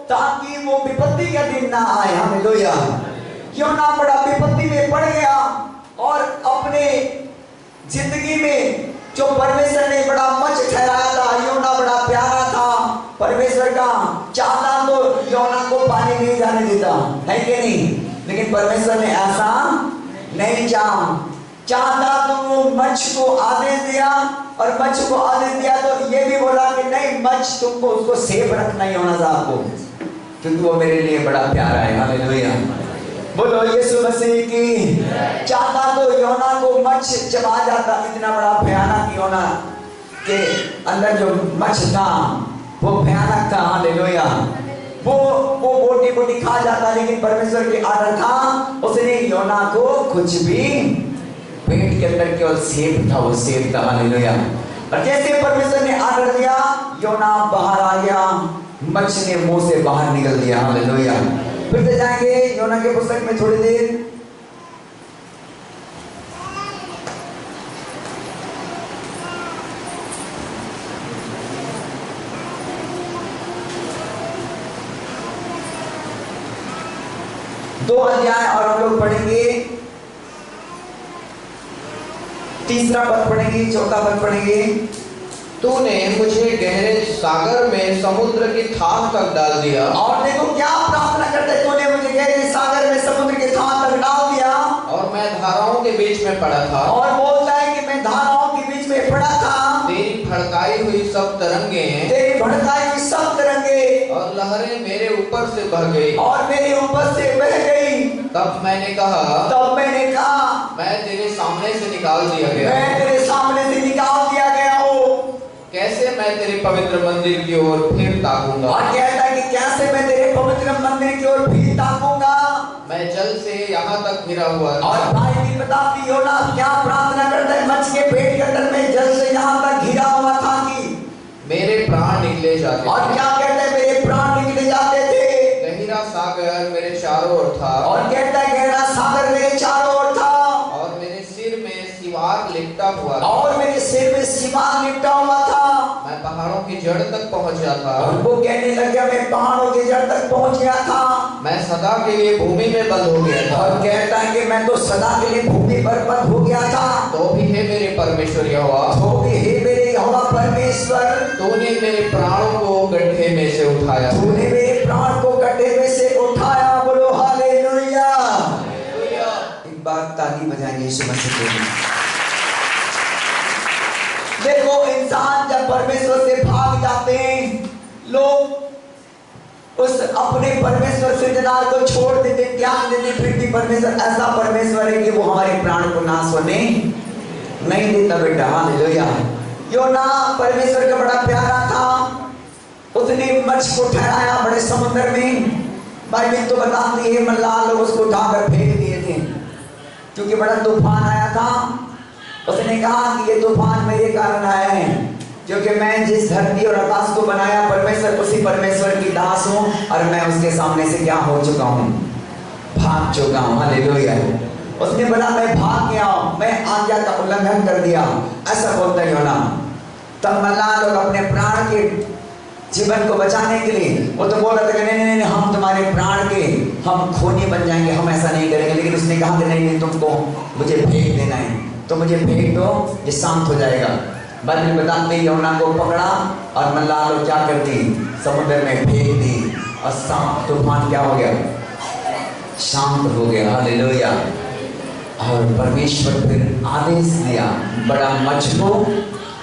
ताकि वो विपत्ति का दिन ना आए। हालेलुया। योना बड़ा विपत्ति में पड़ गया और अपने जिंदगी में जो परमेश्वर ने बड़ा मच ठहराया था, योना बड़ा प्यारा था परमेश्वर का, चाहता तो योना को पानी नहीं जाने देता, है कि नहीं? लेकिन परमेश्वर ने ऐसा नहीं चाहता तो वो मच्छ को आदेश दिया, और मच्छ को आदेश दिया तो ये भी बोला कि नहीं मच्छ तुमको उसको सेफ रखना ही होना साहब को, क्योंकि वो मेरे लिए बड़ा प्यारा है। हालेलुया। बोलो यीशु मसीह की। चाहता तो योना को मच्छ चबा जाता, इतना बड़ा भयानक योना के अंदर जो मच्छ था वो भयानक था। हालेलुया। वो बोटी खा जाता, लेकिन परमेश्वर के आर्डर था, उसने योना को कुछ भी पेट के अंदर केवल सेब था, वो सेब था। हालेलुया। और जैसे परमेश्वर ने आर्डर दिया योना बाहर आ गया, मच्छ ने मुंह से बाहर निकल दिया। हालेलुया। फिर से जाएंगे योना के पुस्तक में थोड़ी देर। दो अध्याय और हम लोग पढ़ेंगे, तीसरा पद पढ़ेंगे, चौथा पद पढ़ेंगे। तूने मुझे गहरे सागर में समुद्र की थाह तक डाल दिया। और देखो क्या प्रार्थना करते, तूने मुझे गहरे सागर में समुद्र की थाह तक डाल दिया, और मैं धाराओं के बीच में पड़ा था। और बोलता है कि मैं धाराओं के बीच में पड़ा था। तेरी भड़काई हुई सब तरंगे, तेरी भड़काई हुई सब तरंगे और लहरें मेरे ऊपर से बह गई, और मेरे ऊपर से बह गई। तब मैंने कहा मैं तेरे सामने से निकाल दिया गया, मैं तेरे सामने से निकाल दिया गया हूँ। कैसे मैं तेरे पवित्र मंदिर की ओर फिर ताकूंगा। और कहता है कि कैसे मैं तेरे पवित्र मंदिर की ओर फिर ताकूंगा। मैं जल से यहाँ तक घिरा हुआ था। और भाई भी बताती हो ना क्या प्रार्थना करता है, मच्छ के पेट के अंदर में जल से यहाँ तक घिरा हुआ था कि मेरे प्राण निकले जाते। और क्या कहते हैं, मेरे प्राण निकले जाते थे। गहरा सागर मेरे चारों ओर था, और कहता है गहरा सागर मेरे चारों ओर था, और मेरे सिर में सिवार लिपटा हुआ था, और मेरे सिर में सिवार लिपटा हुआ था। मैं पहाड़ों की जड़ तक पहुंच गया था। और वो कहने लग गया मैं पहाड़ों की जड़ तक पहुंच गया था। मैं सदा के लिए भूमि में बंद हो गया था। और कहता है कि मैं तो सदा के लिए भूमि पर बंद हो गया था। तो भी हे मेरे परमेश्वर यहोवा, तो भी हे मेरे यहोवा परमेश्वर, तूने मेरे प्राणों को गड्ढे में से उठाया। तूने मेरे प्राण को गड्ढे में से उठाया। बोलो हालेलुया। एक बार ताली बजाएंगे यीशु मसीह के। देखो इंसान जब परमेश्वर से भाग जाते हैं, लोग उस अपने परमेश्वर सृजनहार को छोड़ देते, त्याग देते, फिर भी परमेश्वर ऐसा परमेश्वर है कि वो हमारे प्राण को नाश होने नहीं देता। बेटा हालेलुया। योना परमेश्वर का बड़ा प्यारा था, उसने मच्छ को ठहराया बड़े समुद्र में। बाइबल तो बताती है मल्लाह लोग उसको उठाकर फेंक दिए थे, क्योंकि बड़ा तूफान आया था। उसने कहा कि ये तूफान मेरे कारण आया है, क्योंकि मैं जिस धरती और आकाश को बनाया परमेश्वर, उसी परमेश्वर की दास हूँ, और मैं उसके सामने से क्या हो चुका हूँ, भाग चुका हूँ। हालेलुया। उसने बोला मैं भाग गया, मैं आज्ञा का उल्लंघन कर दिया, ऐसा बोलता है योना। तब मल्लाह लोग अपने प्राण के जीवन को बचाने के लिए, वो तो बोल रहा था नहीं नहीं नहीं हम तुम्हारे प्राण के हम खूनी बन जाएंगे, हम ऐसा नहीं करेंगे। लेकिन उसने कहा कि नहीं नहीं तुमको मुझे फेंक देना है, तो मुझे फेंक दो, ये शांत हो जाएगा। बाइबल बताते योना को पकड़ा और मल्लाह लोग क्या करती, समुद्र में फेंक दी, और शांत तूफान क्या हो गया, शांत हो गया। हालेलुया। और परमेश्वर फिर आदेश दिया बड़ा मच्छ को,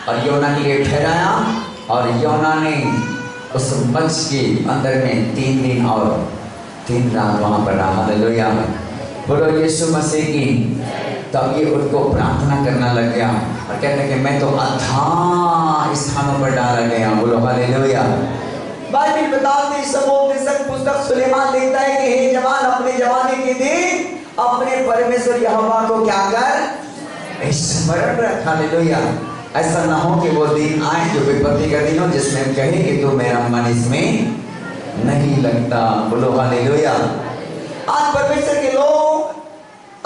और योना के लिए ठहराया, और योना ने उस मच्छ के अंदर में 3 दिन और 3 रात वहां पर रहा। हालेलुया। बोलो यीशु मसीह की। तब ये उनको प्रार्थना करना लग गया और कहते कि मैं तो अथाह स्थानों पर डाला गया। बोलो हालेलुया। बाइबल बताती सबों पुस्तक सुलेमान लिखता है कि हे जवान, अपने जवानी के दिन अपने परमेश्वर यहोवा को क्या कर, स्मरण रख। हालेलुया। ऐसा ना हो कि वो दिन आए जो विपत्ति का दिन हो, जिसमें हम कहें कि तो मेरा मन इसमें नहीं लगता। बोलो हालेलुया। आज परमेश्वर के लोग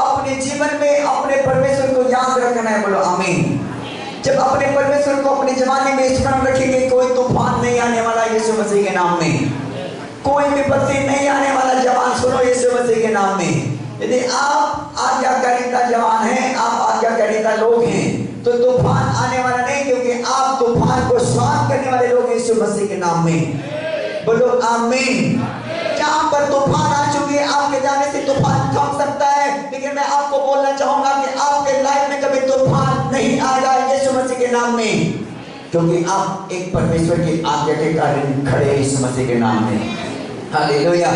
अपने जीवन में अपने परमेश्वर को याद रखना है। बोलो आमीन। जब अपने परमेश्वर को अपने जवानी में स्मरण रखेंगे, कोई तूफान नहीं आने वाला यीशु मसीह के नाम में। कोई कोई विपत्ति नहीं आने वाला। जवान सुनो यीशु मसीह के नाम में, यदि आप आज्ञाकारिता जवान हैं, आप आज्ञाकारिता लोग हैं, तो तूफान आने वाला नहीं, क्योंकि आप तूफान को शांत करने वाले लोग यीशु मसीह के नाम में। बोलो आमीन। जहां पर तूफान आ चुकी है, आपके जाने से तूफान थम सकता है, लेकिन मैं आपको बोलना चाहूंगा कि आपके लाइफ में कभी तूफान नहीं आएगा यीशु मसीह के नाम में, क्योंकि आप एक परमेश्वर की आज्ञा के कारण खड़े हैं यीशु मसीह के नाम में। हालेलुया।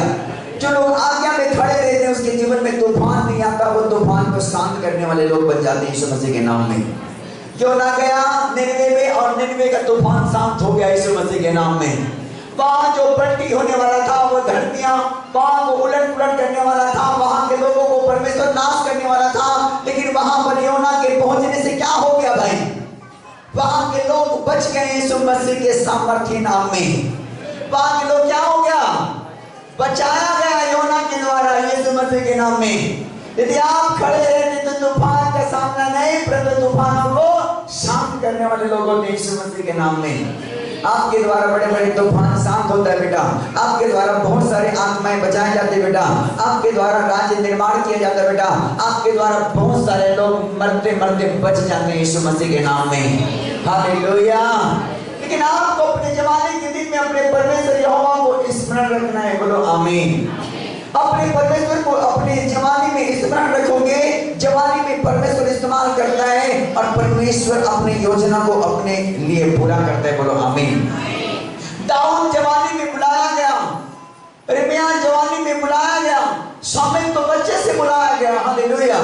जो लोग आज्ञा में खड़े रहते हैं, उसके जीवन में तूफान नहीं आता, वो तूफान को शांत करने वाले लोग बन जाते हैं यीशु मसीह के नाम में। क्यों ना गया निनवे में, और निनवे का तूफान शांत हो गया यीशु मसीह के नाम में। वहां जो पलटी होने वाला था, वो धरतियां वहां को उलट पुलट करने वाला था, वहां के लोगों को परमेश्वर नाश करने वाला था, लेकिन वहां पर योना के पहुंचने से क्या हो गया भाई? वहां के लोग बच गए यीशु मसीह के सामर्थ्य नाम में। वहां के लोग क्या हो गया? बचाया गया योना के द्वारा यीशु मसीह के नाम में। यदि आप खड़े रहते तो तूफान का सामना नहीं, परंतु तूफानों को शांत करने वाले लोग होते यीशु मसीह के नाम में। आपके द्वारा बड़े बड़े तूफान शांत होता है बेटा। आपके द्वारा बहुत सारे आत्माएं बचाए जाते हैं बेटा। आपके द्वारा राज्य निर्माण किया जाता है बेटा। आपके द्वारा बहुत सारे लोग मरते मरते बच जाते हैं यीशु मसीह के नाम में। हालेलुया। लेकिन आपको अपने जवानी के दिन में अपने परमेश्वर यहोवा को स्मरण रखना है। बोलो आमीन। अपने परमेश्वर को अपने जवानी में स्मरण रखोगे, जवानी में परमेश्वर इस्तेमाल करता है और परमेश्वर अपनी योजना को अपने लिए पूरा करता है। बोलो आमीन। दाऊद जवानी में बुलाया गया, यिर्मयाह जवानी में बुलाया गया, शामिल तो बच्चे से बुलाया गया। हालेलुया।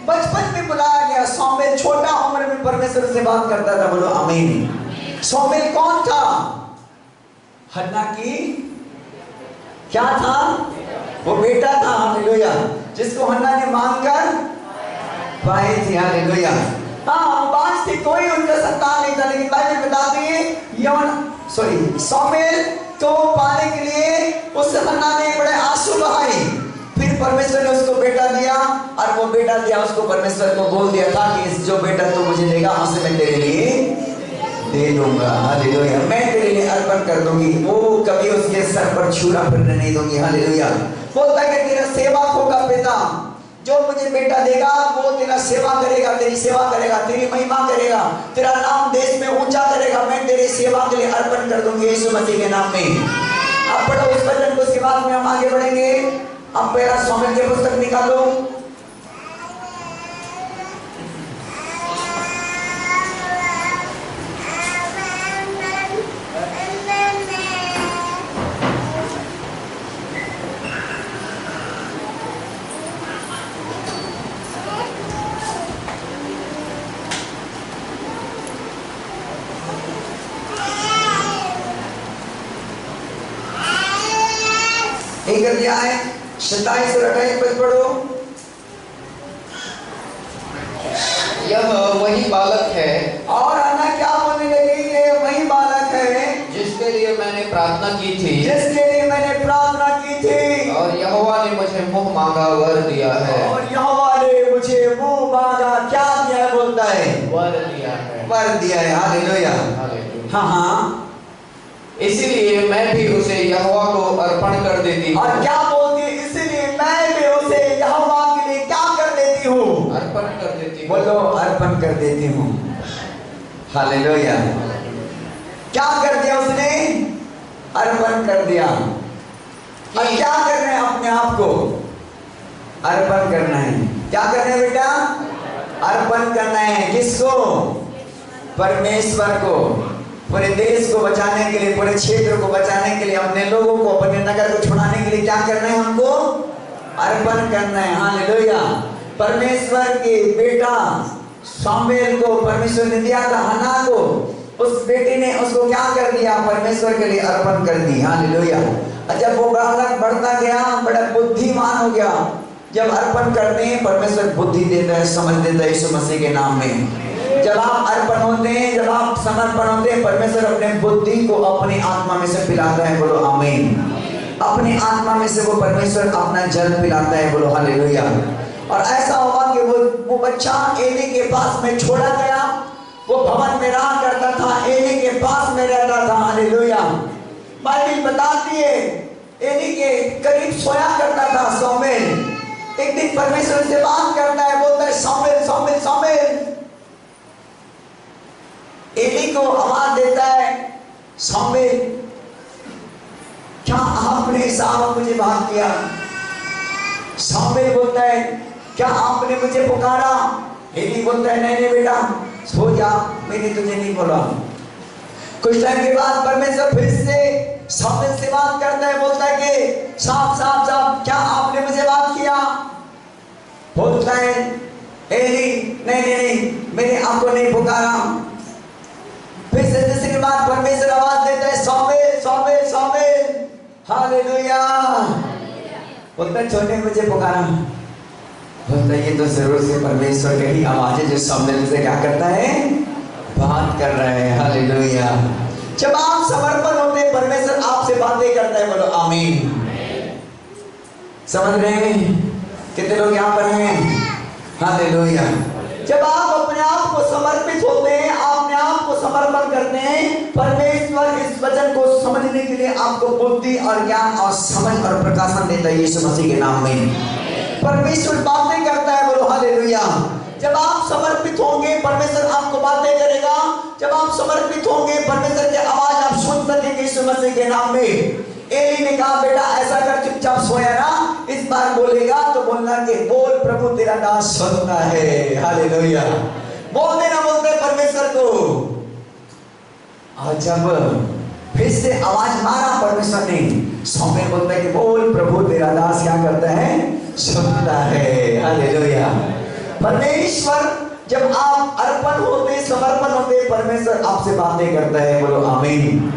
बचपन में बुलाया गया। शामिल छोटा उम्र में परमेश्वर से बात करता था। बोलो आमीन। शामिल कौन था? हन्ना की क्या था? वो बेटा था। हालेलुया। जिसको हन्ना ने मांगकर पाई थी। हालेलुया। हाँ, बांझ थी, कोई उनका संतान नहीं था, लेकिन बाइबल बताती है शामिल तो पाने के लिए उस हन्ना ने बड़े आंसू बहाए। फिर परमेश्वर ने उसको बेटा दिया, और वो बेटा दिया उसको परमेश्वर को बोल दिया था कि जो बेटा तू मुझे देगा उसे मैं तेरे लिए दे दूंगा। हालेलुया। मैं तेरे लिए अर्पण कर दूंगी, वो कभी उसके सर पर छुरा फिरने नहीं दूंगी। हालेलुया। बोलता है कि तेरा सेवक होगा पिता, जो मुझे बेटा देगा वो तेरा सेवा करेगा, तेरी सेवा करेगा, तेरी महिमा करेगा, तेरा नाम देश में ऊंचा करेगा। मैं तेरी सेवा के लिए अर्पण कर दूंगी यीशु मसीह के नाम में। आप पढ़ो इस वचन को, उसके बाद में हम आगे बढ़ेंगे। अब पहला शामिल की पुस्तक निकालो। एक अध्याय 27 और 28 पद पढ़ो। यह वही बालक है, और अन्ना क्या बोलने लगी? ये वही बालक है जिसके लिए मैंने प्रार्थना की थी, जिसके लिए मैंने प्रार्थना की थी, और यहोवा ने मुझे मुंह मांगा वर दिया है। और यहोवा ने मुझे मुंह मांगा क्या दिया है? बोलता है वर दिया है। वर दिया है। हालेलुया। हालेलुया। हाँ हाँ। इसीलिए मैं भी उसे यहोवा को अर्पण कर देती हूँ। और क्या बोलती है? इसलिए मैं भी उसे यहोवा के लिए क्या कर देती हूँ? अर्पण कर देती हूँ। बोलो अर्पण कर देती हूँ। हालेलुया। क्या कर दिया उसने? अर्पण कर दिया। और क्या करना है? अपने आप को अर्पण करना है। क्या करना है बेटा? अर्पण करना है। किसको? परमेश्वर को। पूरे देश को बचाने के लिए, पूरे क्षेत्र को बचाने के लिए, अपने लोगों को, अपने नगर को छुड़ाने के लिए क्या करना है? हमको अर्पण करना है। हालेलुया। परमेश्वर के बेटा शामुएल को परमेश्वर ने दिया था हन्ना को, उस बेटे ने उसको क्या कर दिया? परमेश्वर के लिए अर्पण कर दी। हालेलुया। जब वो बालक बढ़ता गया, बड़ा बुद्धिमान हो गया। जब अर्पण करते हैं परमेश्वर बुद्धि देता है, समझ देता है यीशु मसीह के नाम में। जब आप अर्पण होते हैं, जब आप समर्पण होते हैं, परमेश्वर अपने बुद्धि को अपनी आत्मा में से पिलाता है। बोलो आमीन। अपनी आत्मा में से वो परमेश्वर अपना जल पिलाता है। बोलो हालेलुया। और ऐसा हुआ कि वो बच्चा एली के पास में छोड़ा गया। वो भवन में रहा करता था, एली के पास में रहता था। हालेलुया। बाइबल बताती है एली के करीब सोया करता था शामूएल। एक दिन परमेश्वर से बात करता है, बोलता है शामूएल शामूएल शामूएल। एली को आवाज देता है, शामूएल क्या आपने साहब मुझे बात किया? शामूएल बोलता है क्या आपने मुझे पुकारा? एली बोलता है नहीं नहीं बेटा सो जा, मैंने तुझे नहीं बोला। कुछ टाइम के बाद परमेश्वर फिर से शामूएल से बात करता है, बोलता है कि साहब साहब साहब क्या आपने मुझे बात किया? बोलता है एली नहीं नहीं नहीं मैंने आपको नहीं पुकारा। फिर से दूसरी बार परमेश्वर आवाज देता है शामूएल शामूएल शामूएल। हालेलुया। बोलता है छोटे मुझे पुकारा। बोलता है ये तो जरूर से परमेश्वर की आवाज है जो शामूएल से क्या करता है, बात कर रहा है। हालेलुया। जब आप समर्पण होते हैं परमेश्वर आपसे बातें करता है। बोलो आमीन। समझ रहे हैं? कितने लोग यहाँ पर हैं? हालेलुया। जब आप अपने आप को समर्पित होते हैं, अपने आप को समर्पण करते हैं, परमेश्वर इस वचन को समझने के लिए आपको बुद्धि और ज्ञान और समझ और प्रकाशन देता है यीशु मसीह के नाम में। परमेश्वर बातें करता है। बोलो हालेलुया। जब आप समर्पित होंगे परमेश्वर आपको बातें करेगा। जब आप समर्पित होंगे परमेश्वर की आवाज आप सुन सकेंगे यीशु मसीह के नाम में। एली ने कहा बेटा ऐसा कर चुपचाप सोया ना, इस बार बोलेगा तो बोलना कि बोल प्रभु तेरा दास सुनता है। हालेलुया। बोल देना बोलते परमेश्वर को। और जब फिर से आवाज मारा परमेश्वर ने, शामूएल बोलता है कि बोल प्रभु तेरा दास क्या करता है, सुनता है। हालेलुया। परमेश्वर जब आप अर्पण होते समर्पण होते परमेश्वर आपसे बातें करता है। बोलो आमीन।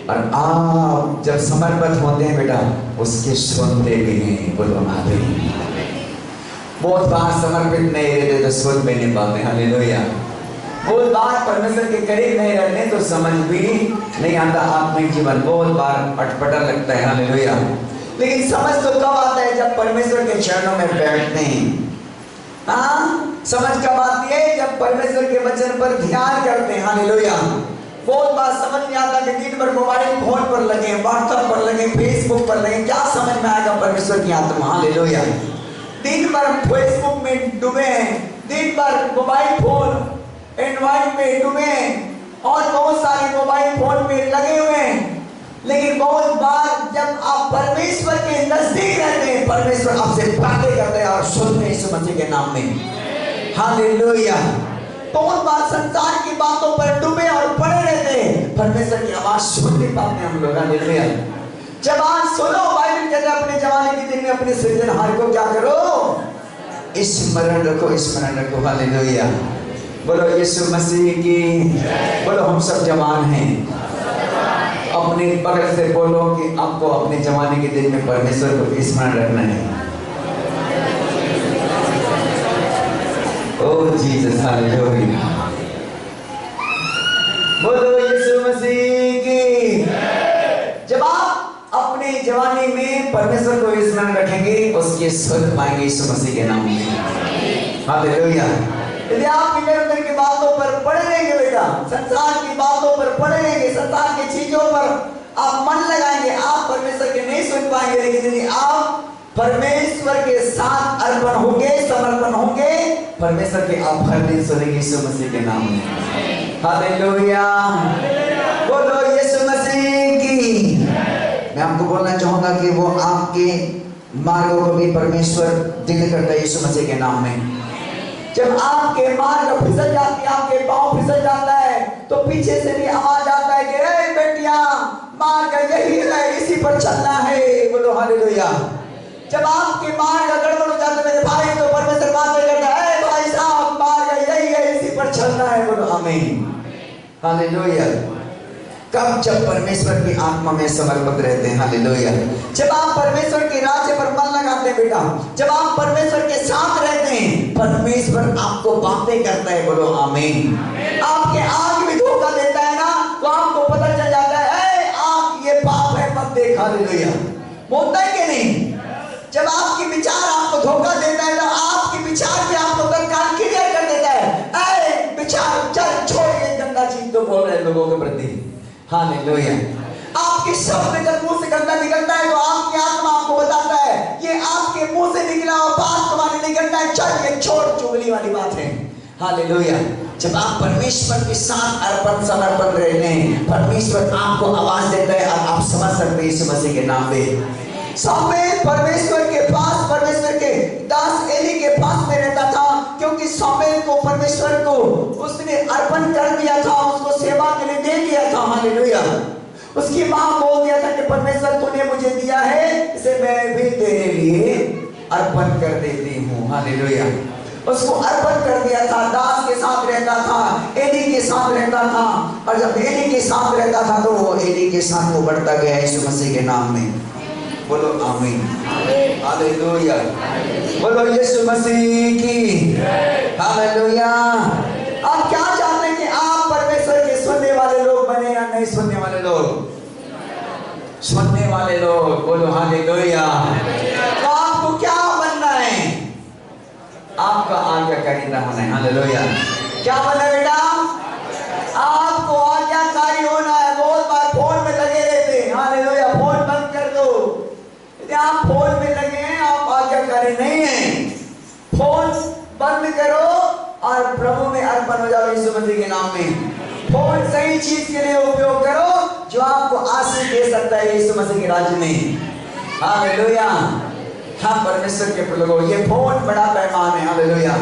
और आप जब समर्पित होते हैं बेटा उसके सुनते भी हैं। बोलो आमीन। बहुत बार समर्पित नहीं रहते तो सुन भी नहीं पाते। हालेलुया। बहुत बार परमेश्वर के करीब नहीं रहते तो समझ भी नहीं आता आत्मिक जीवन। बहुत बार अटपटा लगता है। हालेलुया। लेकिन समझ तो कब आता है जब परमेश्वर के चरणों में बैठते हैं। हाँ, समझ कब आती है जब परमेश्वर के वचन पर ध्यान करते हैं। हालेलुया। बहुत बार समझ नहीं आता कि दिन भर मोबाइल फोन पर लगे, व्हाट्सएप पर लगे, फेसबुक पर लगे, क्या समझ में आएगा परमेश्वर की आत्मा। हालेलुया। दिन भर फेसबुक में डूबे हैं, दिन भर मोबाइल फोन एंड्रॉइड में डूबे हैं और बहुत सारे मोबाइल फोन में लगे हुए हैं। लेकिन बहुत बार जब आप परमेश्वर के नजदीक रहते हैं परमेश्वर आपसे बातें करते हैं और सुनते हैं यीशु मसीह के नाम में। हालेलुया। बहुत बार संसार की बातों पर डूबे और पड़े रहते हैं, परमेश्वर की आवाज सुन नहीं पाते हम लोग। हालेलुया। जब आज सुनो, बाइबल कहता है अपने जवानी के दिन में अपने सृजनहार को क्या करो, स्मरण रखो, स्मरण रखो। हालेलुया। बोलो यीशु मसीह की। बोलो हम सब जवान हैं। अपने बगल से बोलो कि आपको अपने जवानी के दिन में परमेश्वर को स्मरण रखना है। ओह जीसस। हालेलुया। बोलो यीशु मसीह की। जब आप अपनी जवानी में परमेश्वर को स्मरण रखेंगे उसके सुन पाएंगे यीशु मसीह के नाम में। हालेलुया। यदि आप इधर उधर की बातों पर पड़े रहेंगे बेटा, संसार की बातों पर पड़े रहेंगे, संसार की चीजों पर आप मन लगाएंगे, आप परमेश्वर के नहीं सुन पाएंगे। लेकिन यदि आप परमेश्वर के साथ अर्पण होंगे, समर्पण होंगे, परमेश्वर के आप हर दिन सुनेंगे यीशु मसीह के नाम में। हालेलुया। बोलो यीशु मसीह की। मैं आपको बोलना चाहूंगा कि वो आपके मार्गों को भी परमेश्वर दिल करता है यीशु मसीह के नाम में। जब आपके मार्ग फिसल जाती है, आपके पांव फिसल जाता है तो पीछे से भी आवाज आता है कि ए बेटिया मार्ग यही है, इसी पर चलना है। बोलो हालेलुया। जब आपके मार्ग गड़बड़ हो जाते मेरे भाई तो परमेश्वर बातें करता है, भाई साहब मार्ग यही है, इसी पर चलना है। बोलो आमीन। हालेलुया। कब? जब परमेश्वर की आत्मा में समर्पित रहते हैं। हालेलुया। जब आप परमेश्वर के राज्य पर मन लगाते हैं बेटा, जब आप परमेश्वर के साथ रहते हैं परमेश्वर आपको बातें करता है। बोलो आमीन। आपके आग में धोखा देता है ना तो आपको पता चल जाता है आग ये पाप है मत देख। हालेलुया। बोलता है कि नहीं? जब आपके विचार आपको धोखा देता है तो आपके विचार भी आपको तत्काल क्लियर कर देता है, विचार चल छोड़ ये गंदा चीज तो बोल रहे लोगों के प्रति। हालेलुया। आप आपके शब्द जब मुंह से गंदा निकलता है तो आपकी आत्मा आपको बताता है ये आपके मुंह से निकला हुआ बात तुम्हारे निकलता है, चल ये छोड़, चुगली वाली बात है। हालेलुया। जब आप परमेश्वर के साथ अर्पण समर्पण रहते हैं, परमेश्वर आपको आवाज देता है और आप समझ सकते हैं यीशु मसीह के नाम में। सामुएल परमेश्वर के पास, परमेश्वर के दास एली के पास में रहता था, क्योंकि सामुएल को परमेश्वर को उसने अर्पण कर दिया था, उसको सेवा के लिए दे दिया था। हालेलुया। उसकी मां बोल दिया था कि परमेश्वर तूने मुझे दिया है, इसे मैं भी तेरे लिए अर्पण कर देती हूँ। हालेलुया। उसको अर्पण कर दिया था, दास के साथ रहता था, एली के साथ रहता था, और जब एली के साथ रहता था तो वो एली के साथ वो बढ़ता गया यीशु मसीह के नाम में। बोलो आमीन। हालेलुया। बोलो यीशु मसीह की हालेलुया। आप क्या चाहते हैं कि आप परमेश्वर के सुनने वाले लोग बने या नहीं सुनने वाले लोग? सुनने वाले लोग। बोलो हालेलुया। तो आपको क्या बनना है? आपका आज्ञाकारी होना है। हालेलुया। क्या बनना है बेटा? आपको आज्ञाकारी होना है। बहुत बार फोन में लगे रहते हैं। हालेलुया। फोन बंद कर दो। यदि आप फोन में लगे हैं, आप आज्ञाकारी नहीं हैं। फोन बंद करो और प्रभु में अर्पण हो जाओ यीशु मसीह के नाम में। फोन सही चीज के लिए उपयोग करो जो आपको आशीष दे सकता है यीशु मसीह के राज्य में। हालेलुया। हाँ परमेश्वर के लोगों, ये फोन बड़ा पैमान है। हालेलुया।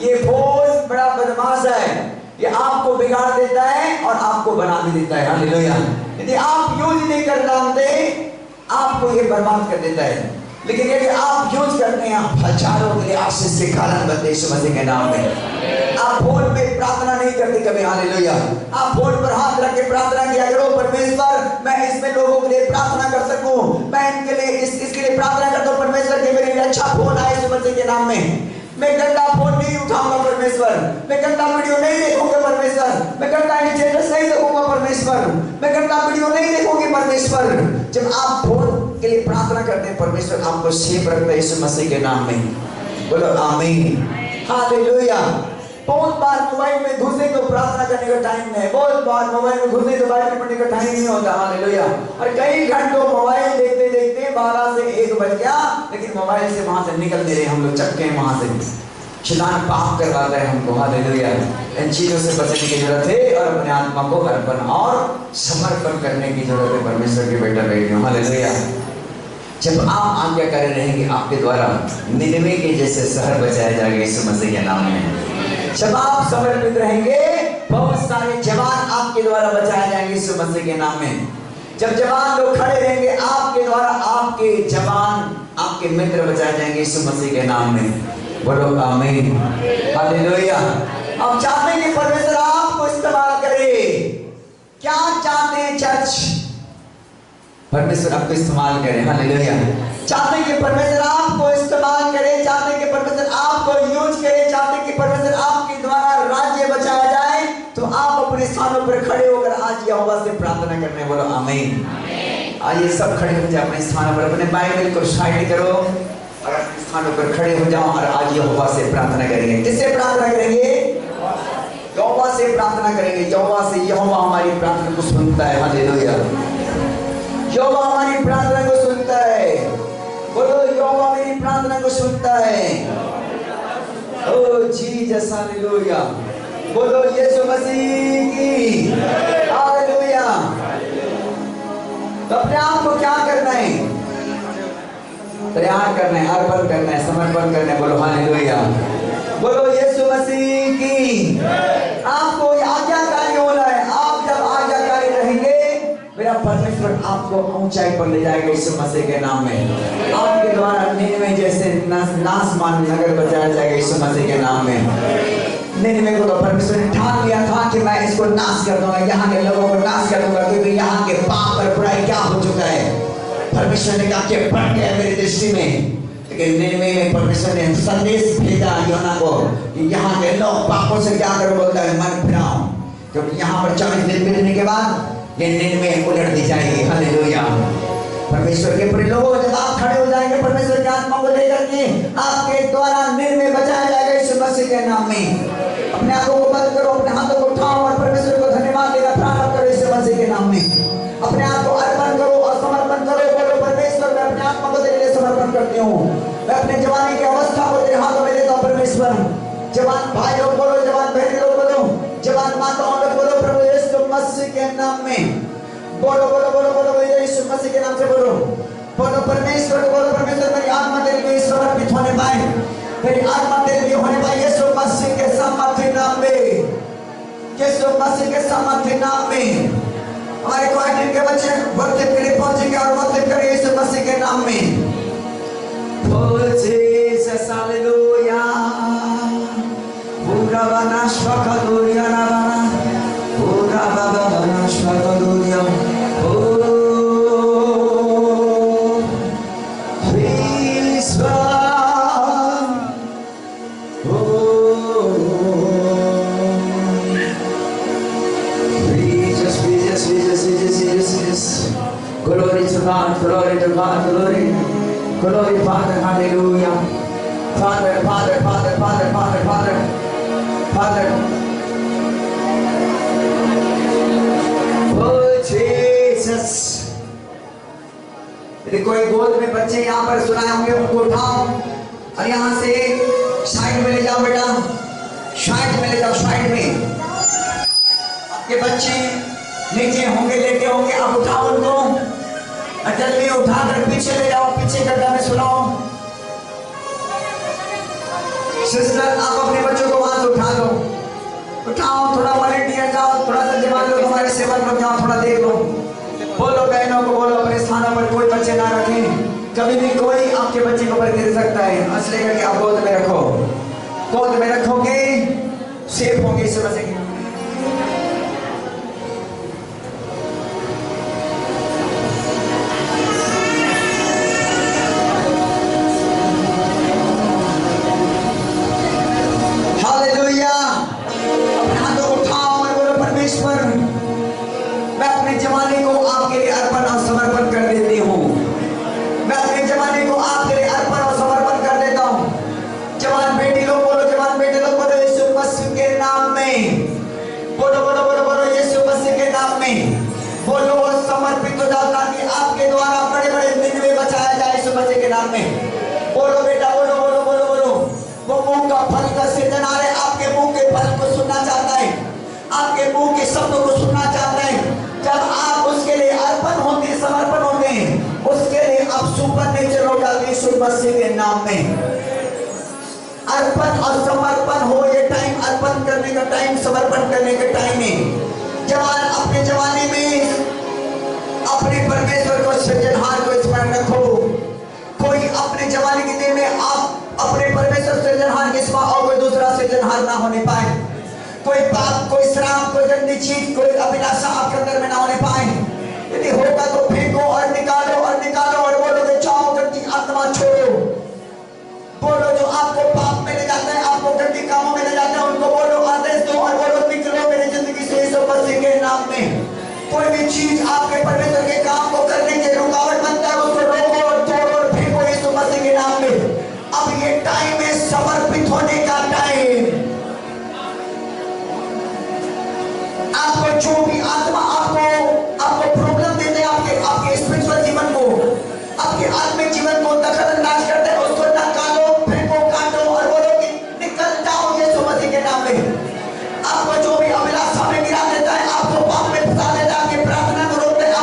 ये फोन बड़ा बदमाश है, ये आपको बिगाड़ देता है और आपको बना भी देता है। हालेलुया। यदि आप यूज नहीं कर जानते, आपको ये बर्बाद कर देता है, लेकिन यदि आप यूज करते हैं, आप हजारों के लिए आशीष के कारण बनते यीशु मसीह के नाम में। आप फोन में प्रार्थना नहीं करते कभी। हालेलुया। आप फोन पर हाथ रख के प्रार्थना किया करो, परमेश्वर मैं इसमें लोगों के लिए प्रार्थना कर सकूं, मैं इनके लिए इसके लिए प्रार्थना करता हूं परमेश्वर के मेरे लिए अच्छा फोन आए यीशु मसीह के नाम में। मैं गंदा फोन नहीं उठाऊंगा परमेश्वर, मैं गंदा वीडियो नहीं देखूंगा परमेश्वर, मैं गंदा स्टेटस नहीं देखूंगा परमेश्वर, मैं गंदा वीडियो नहीं देखूंगी परमेश्वर। जब आप फोन के लिए प्रार्थना करते हैं, परमेश्वर आपको सेफ रखता है यीशु मसीह के नाम में। बोलो आमीन। हालेलुया। बहुत बार मोबाइल में घुसे तो प्रार्थना करने का टाइम नहीं, बहुत बार मोबाइल में घुसे तो बाइबल पढ़ने का टाइम नहीं होता। हालेलुया। और कई घंटों मोबाइल देखते देखते 12 से 1 बज गया, लेकिन मोबाइल से वहां से निकल नहीं रहे हम लोग, चक्के हैं वहां से। शैतान पाप करवाता है हमको। हालेलुया। इन चीजों से बचने की जरूरत है और अपने आत्मा को अर्पण और समर्पण करने की जरूरत है परमेश्वर के बेटा बेटियों। हालेलुया। जब आप आज्ञाकारी रहेंगे, आपके द्वारा निनवे के जैसे शहर बचाया जाएगा यीशु मसीह के नाम में। जब आप समर्पित रहेंगे, बहुत सारे जवान आपके द्वारा बचाए जाएंगे यीशु मसीह के नाम में। जब जवान लोग खड़े रहेंगे आपके द्वारा, आपके जवान, आपके मित्र बचाए जाएंगे यीशु मसीह के नाम में। बोलो आमीन। हालेलुया। आप चाहते हैं कि परमेश्वर आपको इस्तेमाल करे? क्या चाहते हैं चर्च? परमेश्वर आपको इस्तेमाल करे। हालेलुया। चाहते हैं कि परमेश्वर आपको इस्तेमाल करे, चाहते हैं कि परमेश्वर आपको यूज करे, चाहते हैं कि परमेश्वर आपके द्वारा राज्य बचाया जाए, तो आप अपने स्थानों पर खड़े होकर आज यहोवा से प्रार्थना करने। बोलो आमीन। आइए सब खड़े हो जाए अपने स्थानों पर, अपने बाइबल को साइड करो और अपने स्थानों पर खड़े हो जाओ और आज यहोवा से प्रार्थना करेंगे। किससे प्रार्थना करेंगे? यहोवा से प्रार्थना करेंगे। यहोवा से। यहोवा हमारी प्रार्थना को सुनता है। हालेलुया। यहोवा हमारी प्रार्थना को सुनता है। बोलो यहोवा मेरी प्रार्थना को सुनता है। ओ जीसस। हालेलुया। बोलो यीशु मसीह की हालेलुया। तो अपने आप को क्या करना है? तैयार करना है, अर्पण करना है, समर्पण करना है। बोलो हालेलुया। बोलो यीशु मसीह की। आपको आज्ञाकारी होना है। आप जब आज्ञाकारी रहेंगे, मेरा परमेश्वर आपको ऊंचाई पर ले जाएगा यीशु मसीह के नाम में। आपके द्वारा निनवे जैसे नासमान नगर बचाया जाएगा यीशु मसीह के नाम में। निनवे को तो परमेश्वर ने ठान लिया था कि मैं इसको नाश कर दूंगा, यहाँ के लोगों को नाश कर दूंगा, क्योंकि यहाँ के पाप और बुराई क्या हो चुका है। परमेश्वर ने कहा कि बढ़ गया मेरी दृष्टि में। लेकिन निनवे में परमेश्वर ने संदेश भेजा योना को कि यहाँ के लोग पापों से क्या करो, बोलता है मन फिराओ, क्योंकि यहाँ पर 40 दिन बीतने के बाद ये निनवे उलट दी जाएगी। हालेलुया। परमेश्वर के प्रिय लोगों, जब आप खड़े हो जाएंगे परमेश्वर की आत्मा को लेकर के, आपके द्वारा निनवे बचाया जाएगा यीशु मसीह के नाम में। अपने आंखों को बंद करो, अपने हाथों को उठाओ और परमेश्वर को धन्यवाद देना प्रारंभ करो यीशु मसीह के नाम में। अपने आप को अर्पण करो समर्पण करती हूँ। मैं अपने जवानी की अवस्था को तेरे हाथों में देता हूँ परमेश्वर। जवान भाई लोग बोलो, जवान बहनी लोग बोलो, जवान माताओं लोग बोलो, प्रभु यीशु मसीह के नाम में बोलो बोलो बोलो बोलो, यीशु मसीह के नाम से बोलो बोलो। परमेश्वर को बोलो, परमेश्वर मेरी आत्मा तेरे लिए समर्पित होने पाए, मेरी आत्मा तेरे लिए होने पाए यीशु मसीह के सामर्थ्य नाम में, यीशु मसीह के सामर्थ्य नाम में। हमारे क्वार्टर के बच्चे वर्षिप के लिए पहुंचेंगे और वर्षिप करेंगे यीशु मसीह के नाम में। Oh Jesus, hallelujah. Pura banashvakaduria navana, pura banashvakaduria. Oh, please God. Oh, Jesus. Glory to God, glory to God, glory. Glory, Father, hallelujah. Father, Father, Father, Father, Father, Father, Father. Oh, Jesus. यदि कोई गोद में बच्चे यहाँ पर सुनाए होंगे, उनको उठाओ और यहाँ से साइड में ले जाओ बेटा, साइड में ले जाओ, साइड में। आपके बच्चे नीचे होंगे, लेटे होंगे, अब उठाओ उनको, जल्दी उठाकर पीछे ले जाओ, पीछे गड्ढा में सुलाओ। सिस्टर, आप अपने बच्चों को वहां से उठा लो, उठाओ, थोड़ा वॉलंटियर जाओ, थोड़ा सा जवान लोग हमारे सेवक लोग जाओ, थोड़ा देख लो। बोलो बहनों को, बोलो अपने स्थानों पर कोई बच्चे ना रखें, कभी भी कोई आपके बच्चे को गिर सकता है। असली करके आप गोद में रखो, गोद में रखोगे सेफ होंगे इस वजह से। मैं अपने जवानी को आपके लिए अर्पण और समर्पण कर देती हूँ। मैं अपने जवानी को आपके लिए अर्पण और समर्पण कर देता हूँ। जवान बेटी लोग बोलो, जवान बेटे लोग बोलो यीशु मसीह के नाम में, बोलो बोलो बोलो बोलो यीशु मसीह के नाम में बोलो और समर्पित हो जाओ, ताकि आपके द्वारा बड़े बड़े निन्वे बचाया जाए यीशु मसीह के नाम में। बोलो बेटा, बोलो बोलो बोलो बोलो। वो मुंह का फल का सृजनहार है, आपके मुंह के फल को सुनना चाहता है, आपके मुंह के शब्दों को सुनना चाहते हैं। जब आप उसके लिए अर्पण होते हैं, समर्पण होते हैं, उसके लिए आप सुपर नेचर होगा यीशु मसीह के नाम में। अर्पण और समर्पण हो, ये टाइम अर्पण करने का टाइम, समर्पण करने का टाइम है। जवान अपने जवानी में अपने परमेश्वर को, सृजनहार को स्मरण रखो। कोई अपने जवानी के दिन में आप अपने परमेश्वर सृजनहार के सिवा और कोई दूसरा सृजनहार ना होने पाए। कोई पाप, कोई श्राप, कोई गंदी चीज, कोई अभिलाषा आपके अंदर में ना होने पाए। यदि होगा तो फेंको और निकालो और निकालो और बोलो कि जाओ गंदी आत्मा छोड़ो। बोलो जो आपको पाप में ले जाता है, आपको गंदी कामों में ले जाता है, उनको बोलो आदेश दो और बोलो निकलो मेरी जिंदगी से यीशु मसीह के नाम में। कोई भी चीज आपके परमेश्वर के काम को करने के रुकावट बनता है, उसको रोको और तोड़ो और फेंको यीशु मसीह के नाम में। अब ये टाइम है समर्पित होने का टाइम। आपको जो भी आत्मा आपको प्रॉब्लम देते हैं, आपके स्पिरिचुअल जीवन को, आपके आत्मिक जीवन को दखल अंदाज करते हैं, उसको निकालो, फेंको, काटो और बोलो कि निकल जाओ यीशु मसीह के नाम में। आपको जो भी अभिलाषा में गिरा देता है, आपको पाप में फंसा देता है, आपकी प्रार्थना को रोकता है,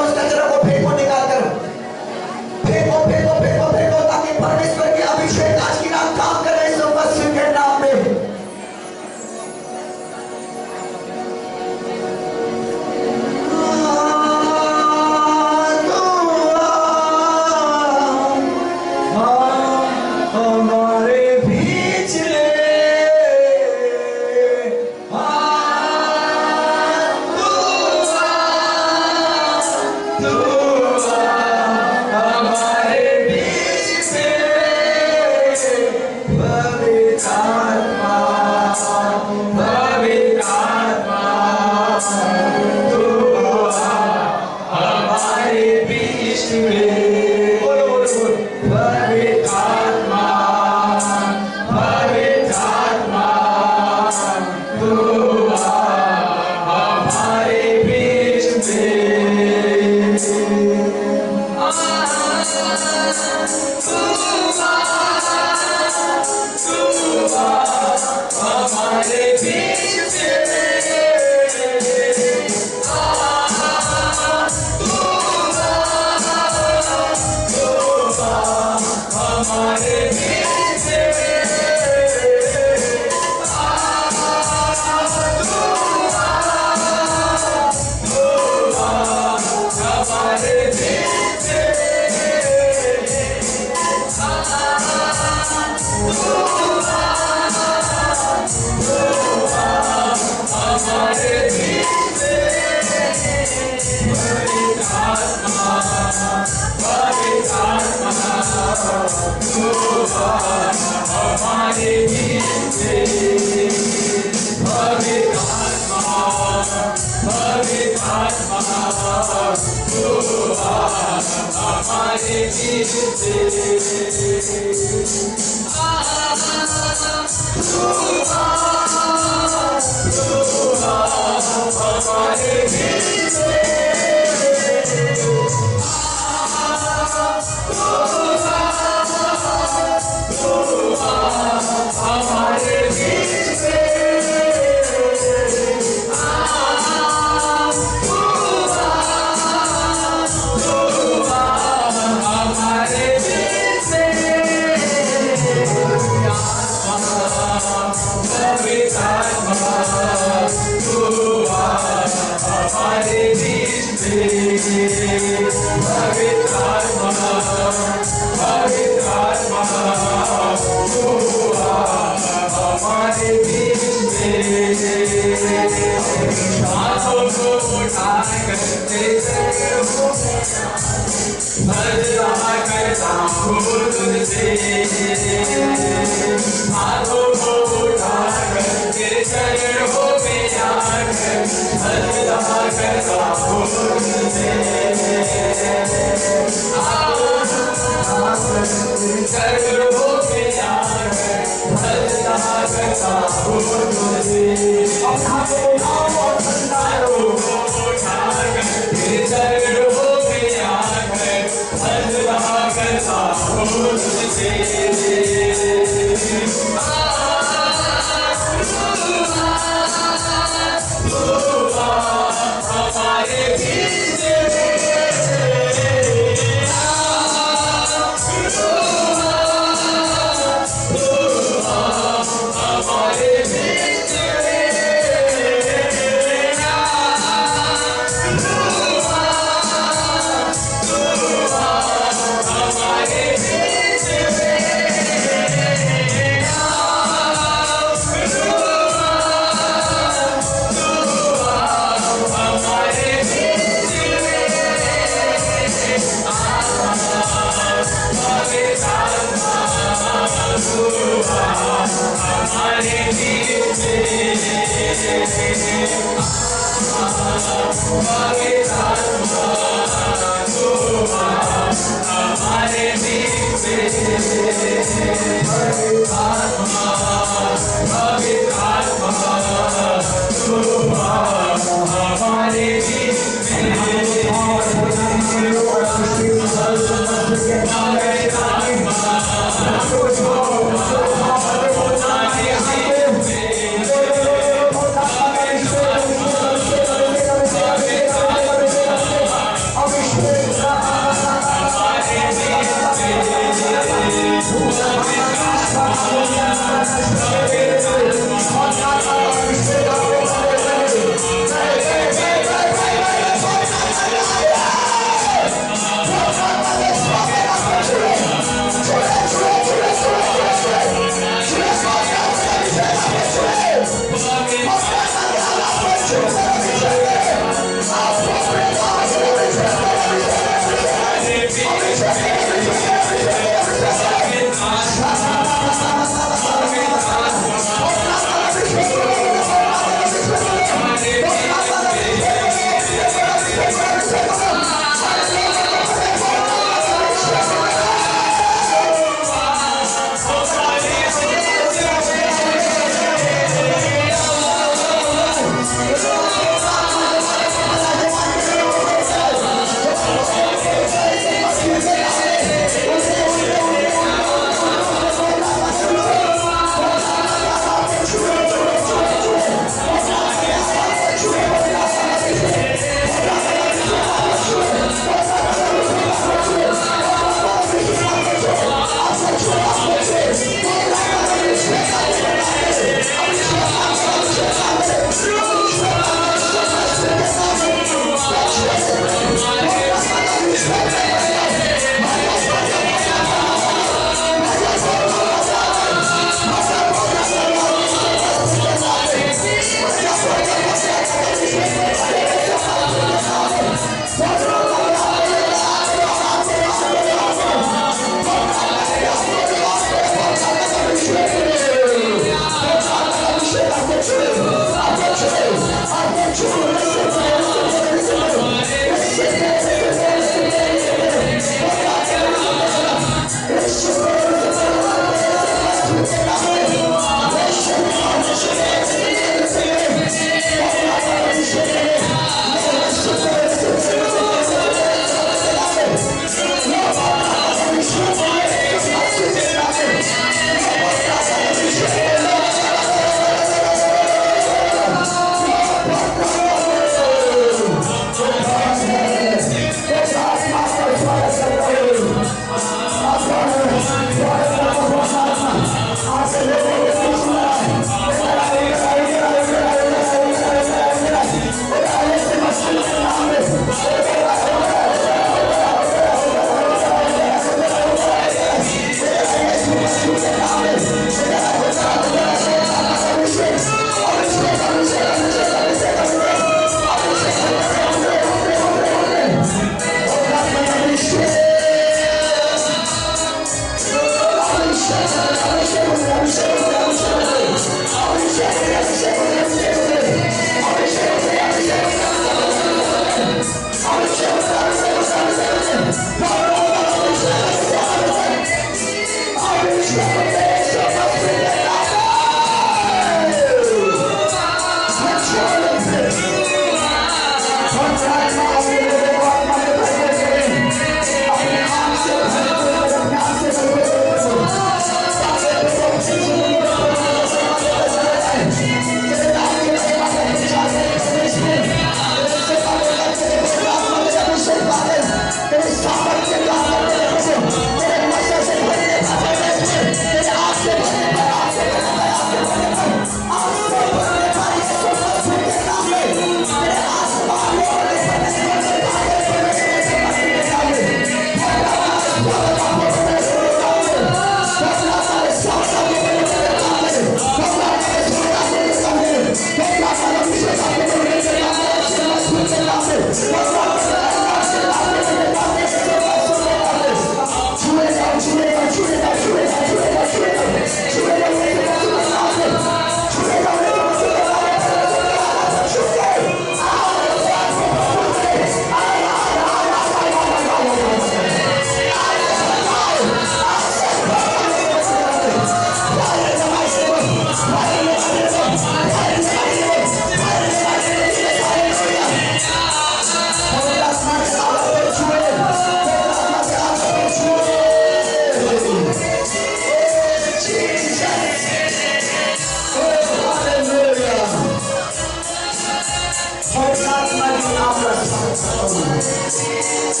पवित्र आत्मा जी आपका स्वागत करता हूँ।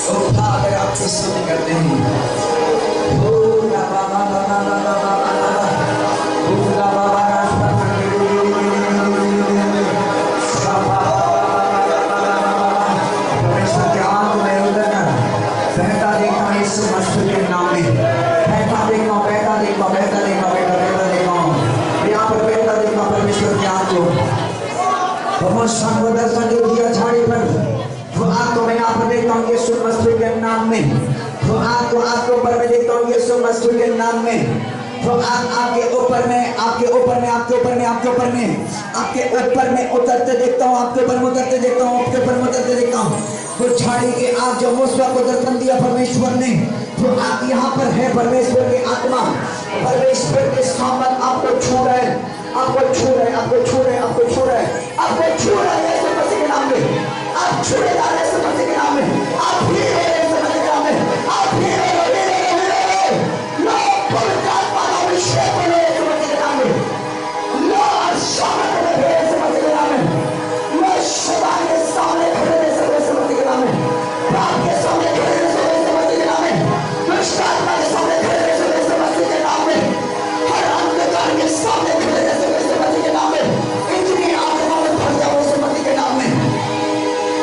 ओ फादर आपकी स्तुति करते हैं। ओ बाबा बाबा बाबा बाबा ओ बाबा परमेश्वर के आत्मा में उतर कर बहता देखा यीशु मसीह के नाम में बहता देखा बहता देखा बहता देखा बहता देखा यहाँ पर बहता देखा परमेश्वर के आत्मा भगवान को दर्शन जो दिया झाड़ी पर वो आत्मा मैं यहाँ पर देखता हूँ यीशु मसीह के नाम में वो आत्मा पर मैं देखता हूँ यीशु मसीह के नाम में वो आपके ऊपर में आपके ऊपर में आपके ऊपर में आपके ऊपर में आपके ऊपर में उतरते देखता हूँ आपके ऊपर में उतरते देखता हूँ आपके ऊपर में उतरते देखता हूँ वो झाड़ी के आग जब मूसा को दर्शन दिया परमेश्वर ने वो आप यहाँ पर है परमेश्वर की आत्मा परमेश्वर के सामने आपको छू रहा है आपको छू रहा है आपको छू रहा है आपको छू रहा है आपको छू रहा है यीशु मसीह के नाम में आप छूए जा रहे हैं यीशु मसीह के नाम में आप भी हो रहे हैं यीशु मसीह के नाम में आप भी हो रहे हैं लो पवित्र आत्मा का अभिषेक हो रहे हैं यीशु मसीह के नाम में लो शामिल हो रहे हैं यीशु मसीह के नाम में लो शैतान के सामने खड़े रहे यीशु मसीह के नाम में पाप के सामने खड़े रहे यीशु मसीह के नाम में दुष्ट आत्मा के सामने खड़े रहे यीशु मसीह के नाम में हर अंधकार के सामने खड़े रहे यीशु मसीह के नाम में इतनी आत्मा में भर जाओ यीशु मसीह के नाम में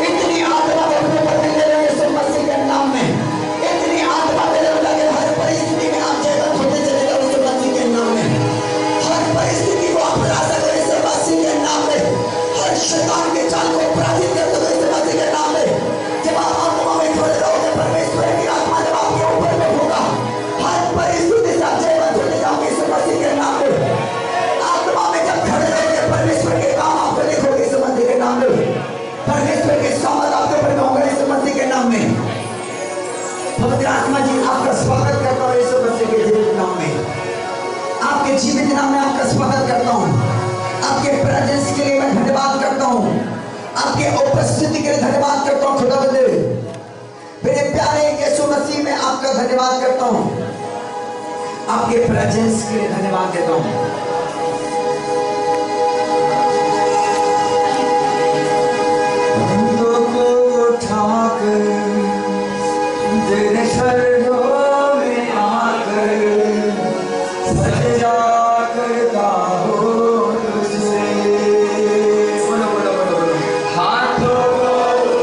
इतनी आत्मा में अपने ऊपर मिल रहे यीशु मसीह के नाम में इतनी आत्मा मेरे लगे हर परिस्थिति में आप चेतन होते चले जाओ यीशु मसीह के नाम में हर परिस्थिति को आप हरा सको यीशु मसीह के नाम में हर शैतान के चाल को पराजित कर दो यीशु मसीह के नाम में जब आप आत्मा में खड़े रहोगे परमेश्वर की आत्मा जब आपके ऊपर में होगा हर परिस्थिति से आप चेतन होते जाओगे यीशु मसीह के नाम में आत्मा में जब खड़े रहोगे परमेश्वर के काम आपको देखोगे यीशु मसीह के नाम में परमेश्वर के सामर्थ आपके ऊपर होगा यीशु मसीह के नाम में पवित्र आत्मा जी आपका स्वागत करता हूँ यीशु मसीह के जीवित नाम में आपके जीवित नाम में आपका स्वागत करता हूँ आपके प्रेजेंस के लिए मैं धन्यवाद करता हूँ आपके उपस्थिति के लिए धन्यवाद करता हूँ खुदावंद मेरे प्यारे यीशु मसीह में आपका धन्यवाद करता हूँ आपके प्रेजेंस के लिए धन्यवाद देता हूँ तेरे शरणों में आकर सजदा करता हूँ तुझसे बोलो बोलो बोलो बोलो हाथों को